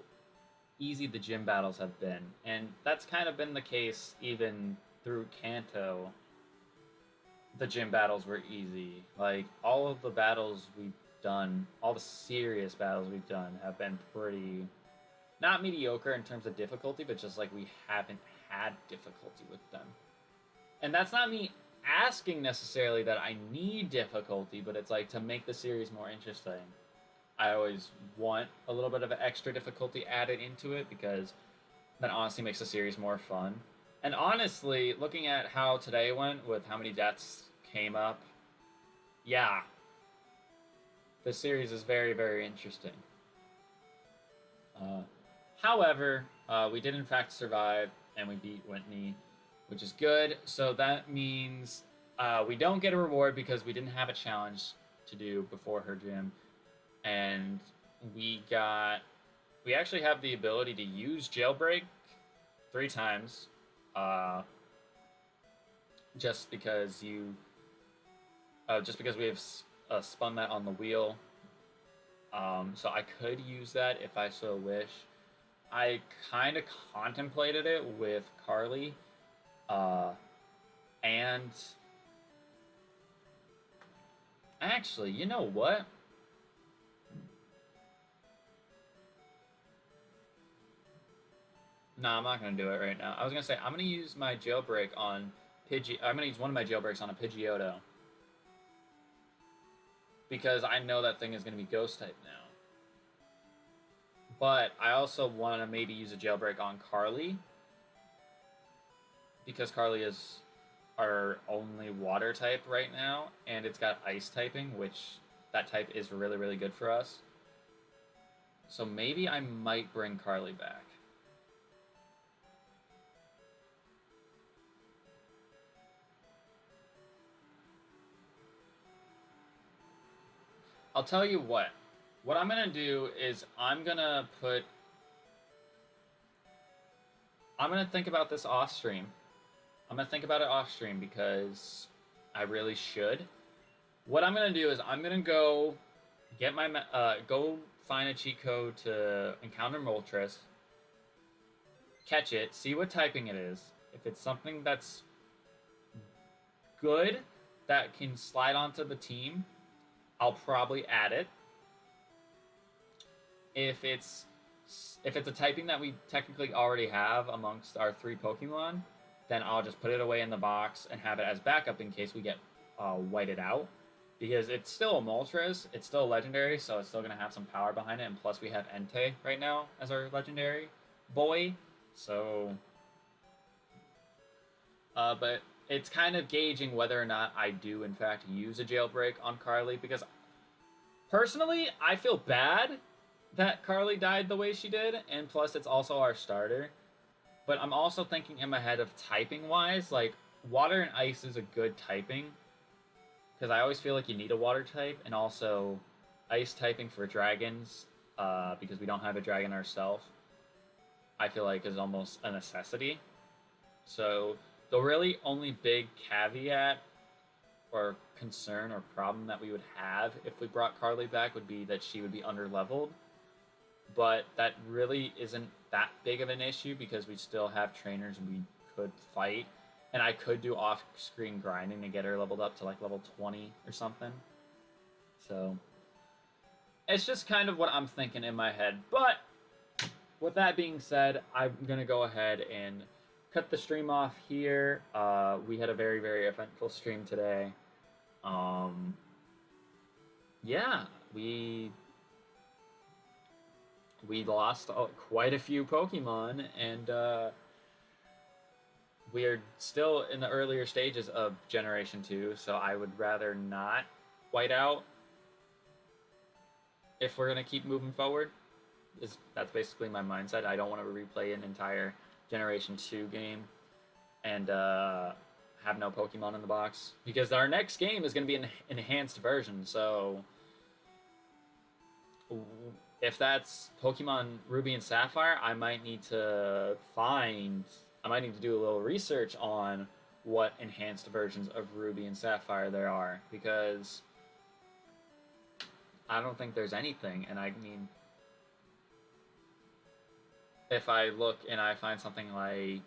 easy the gym battles have been, and that's kind of been the case even through Kanto. The gym battles were easy. Like all of the battles we've done, all the serious battles we've done have been pretty not mediocre in terms of difficulty, but just like we haven't had difficulty with them. And that's not me asking necessarily that I need difficulty, but it's like to make the series more interesting. I always want a little bit of extra difficulty added into it because that honestly makes the series more fun. And honestly, looking at how today went with how many deaths came up, yeah, this series is very, very interesting. However, we did in fact survive and we beat Whitney, which is good. So that means we don't get a reward because we didn't have a challenge to do before her gym. And we actually have the ability to use Jailbreak 3 times, just because we have spun that on the wheel. So I could use that if I so wish. I kind of contemplated it with Carly, and actually, you know what? No, I'm not going to do it right now. I was going to say, I'm going to use my jailbreak on Pidgey. I'm going to use one of my jailbreaks on a Pidgeotto. Because I know that thing is going to be Ghost type now. But I also want to maybe use a jailbreak on Carly. Because Carly is our only water type right now. And it's got ice typing, which that type is really, really good for us. So maybe I might bring Carly back. I'll tell you what. What I'm going to do is I'm going to think about this off stream. I'm going to think about it off stream because I really should. What I'm going to do is I'm going to go get my go find a cheat code to encounter Moltres, catch it, see what typing it is. If it's something that's good that can slide onto the team, I'll probably add it. if it's a typing that we technically already have amongst our 3 Pokemon, then I'll just put it away in the box and have it as backup in case we get whited out. Because it's still a Moltres, it's still a legendary, so it's still going to have some power behind it, and plus we have Entei right now as our legendary boy, so... but it's kind of gauging whether or not I do, in fact, use a jailbreak on Carly, because personally, I feel bad that Carly died the way she did, and plus it's also our starter. But I'm also thinking in my head of typing-wise, like, water and ice is a good typing, because I always feel like you need a water type, and also ice typing for dragons, because we don't have a dragon ourselves, I feel like is almost a necessity. So the really only big caveat or concern or problem that we would have if we brought Carly back would be that she would be under-leveled. But that really isn't that big of an issue because we still have trainers we could fight. And I could do off-screen grinding to get her leveled up to like level 20 or something. So it's just kind of what I'm thinking in my head. But with that being said, I'm going to go ahead and cut the stream off here. We had a very, very eventful stream today. Yeah, we lost quite a few Pokemon, and we are still in the earlier stages of Generation 2, so I would rather not white out if we're going to keep moving forward. That's basically my mindset. I don't want to replay an entire Generation 2 game and have no Pokemon in the box, because our next game is going to be an enhanced version, so if that's Pokemon Ruby and Sapphire, I might need to do a little research on what enhanced versions of Ruby and Sapphire there are, because I don't think there's anything. And I mean, if I look and I find something like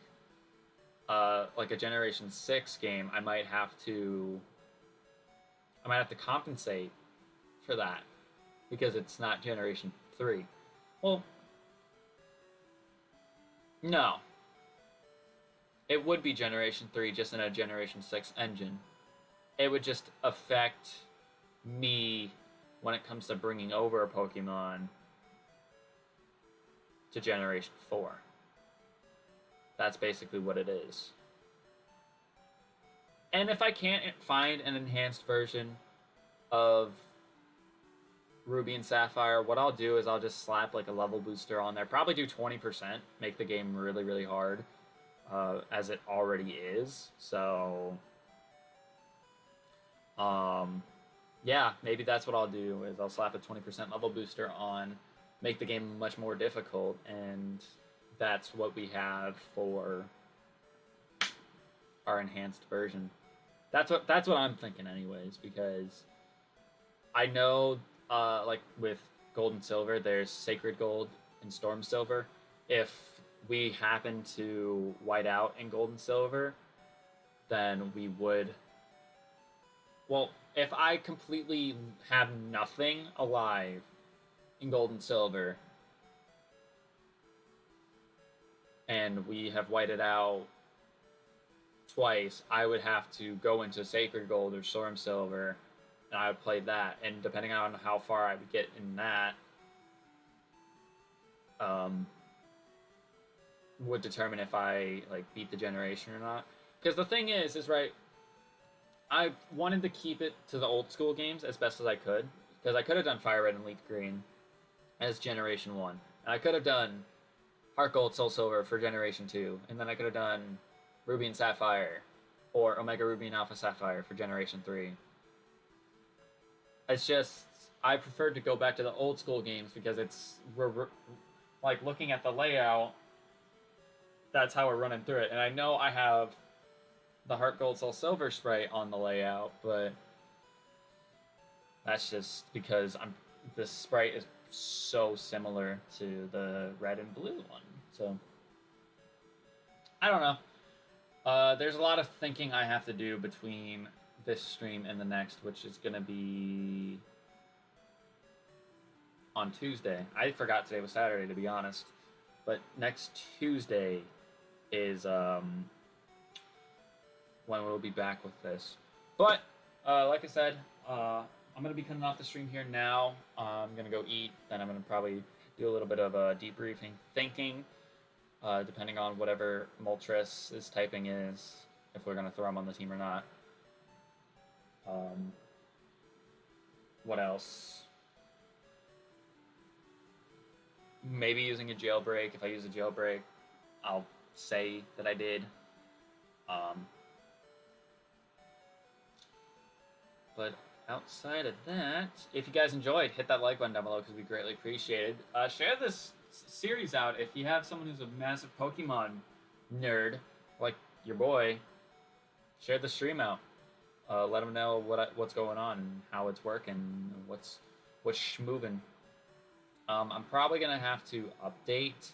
a Generation 6 game, I might have to compensate for that because it's not Generation 3. Well, no. It would be Generation 3, just in a Generation 6 engine. It would just affect me when it comes to bringing over a Pokemon to Generation 4. That's basically what it is. And if I can't find an enhanced version of Ruby and Sapphire, what I'll do is I'll just slap like a level booster on there. Probably do 20%, make the game really, really hard, as it already is. So, yeah, maybe that's what I'll do, is I'll slap a 20% level booster on, make the game much more difficult, and that's what we have for our enhanced version. That's what I'm thinking anyways, because I know like with Gold and Silver, there's Sacred Gold and Storm Silver. If we happen to white out in Gold and Silver, then we would... Well, if I completely have nothing alive in Gold and Silver, and we have whited out twice, I would have to go into Sacred Gold or Storm Silver, and I would play that. And depending on how far I would get in that, would determine if I like beat the generation or not. Because the thing is right, I wanted to keep it to the old school games as best as I could, because I could have done Fire Red and Leaf Green as Generation 1, and I could have done Heart Gold, Soul Silver for Generation 2, and then I could have done Ruby and Sapphire, or Omega Ruby and Alpha Sapphire for Generation 3. It's just, I preferred to go back to the old school games because we're like looking at the layout, that's how we're running through it. And I know I have the Heart Gold, Soul Silver sprite on the layout, but that's just because this sprite is so similar to the red and blue one. So, I don't know. There's a lot of thinking I have to do between this stream and the next, which is going to be on Tuesday. I forgot today was Saturday, to be honest. But next Tuesday is when we'll be back with this. But like I said, I'm gonna be cutting off the stream here now. I'm gonna go eat, then I'm gonna probably do a little bit of a debriefing, thinking, depending on whatever Moltres' typing is, if we're gonna throw him on the team or not. What else? Maybe using a jailbreak. If I use a jailbreak, I'll say that I did. But outside of that, if you guys enjoyed, hit that like button down below because it'd be greatly appreciated. Share this series out if you have someone who's a massive Pokemon nerd, like your boy. Share the stream out. Let them know what's going on and how it's working, what's schmoving. I'm probably gonna have to update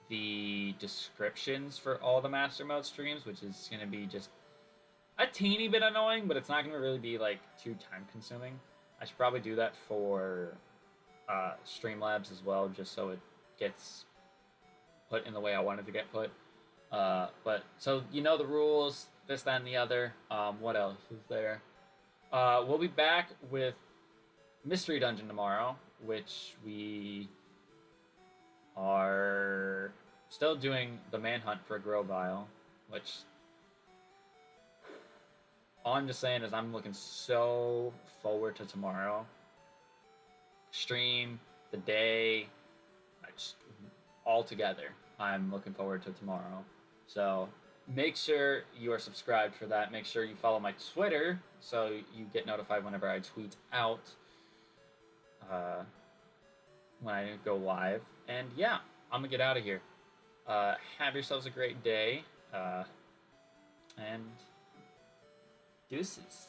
the descriptions for all the Mastermode streams, which is gonna be just a teeny bit annoying, but it's not gonna really be like too time consuming. I should probably do that for Streamlabs as well, just so it gets put in the way I wanted to get put. But so you know the rules, this, that, and the other. What else is there? We'll be back with Mystery Dungeon tomorrow, which we are still doing the manhunt for Grovyle, which all I'm just saying is I'm looking so forward to tomorrow. Stream, the day, all together. I'm looking forward to tomorrow. So make sure you are subscribed for that. Make sure you follow my Twitter so you get notified whenever I tweet out when I go live. And yeah, I'm gonna get out of here. Have yourselves a great day. And deuces.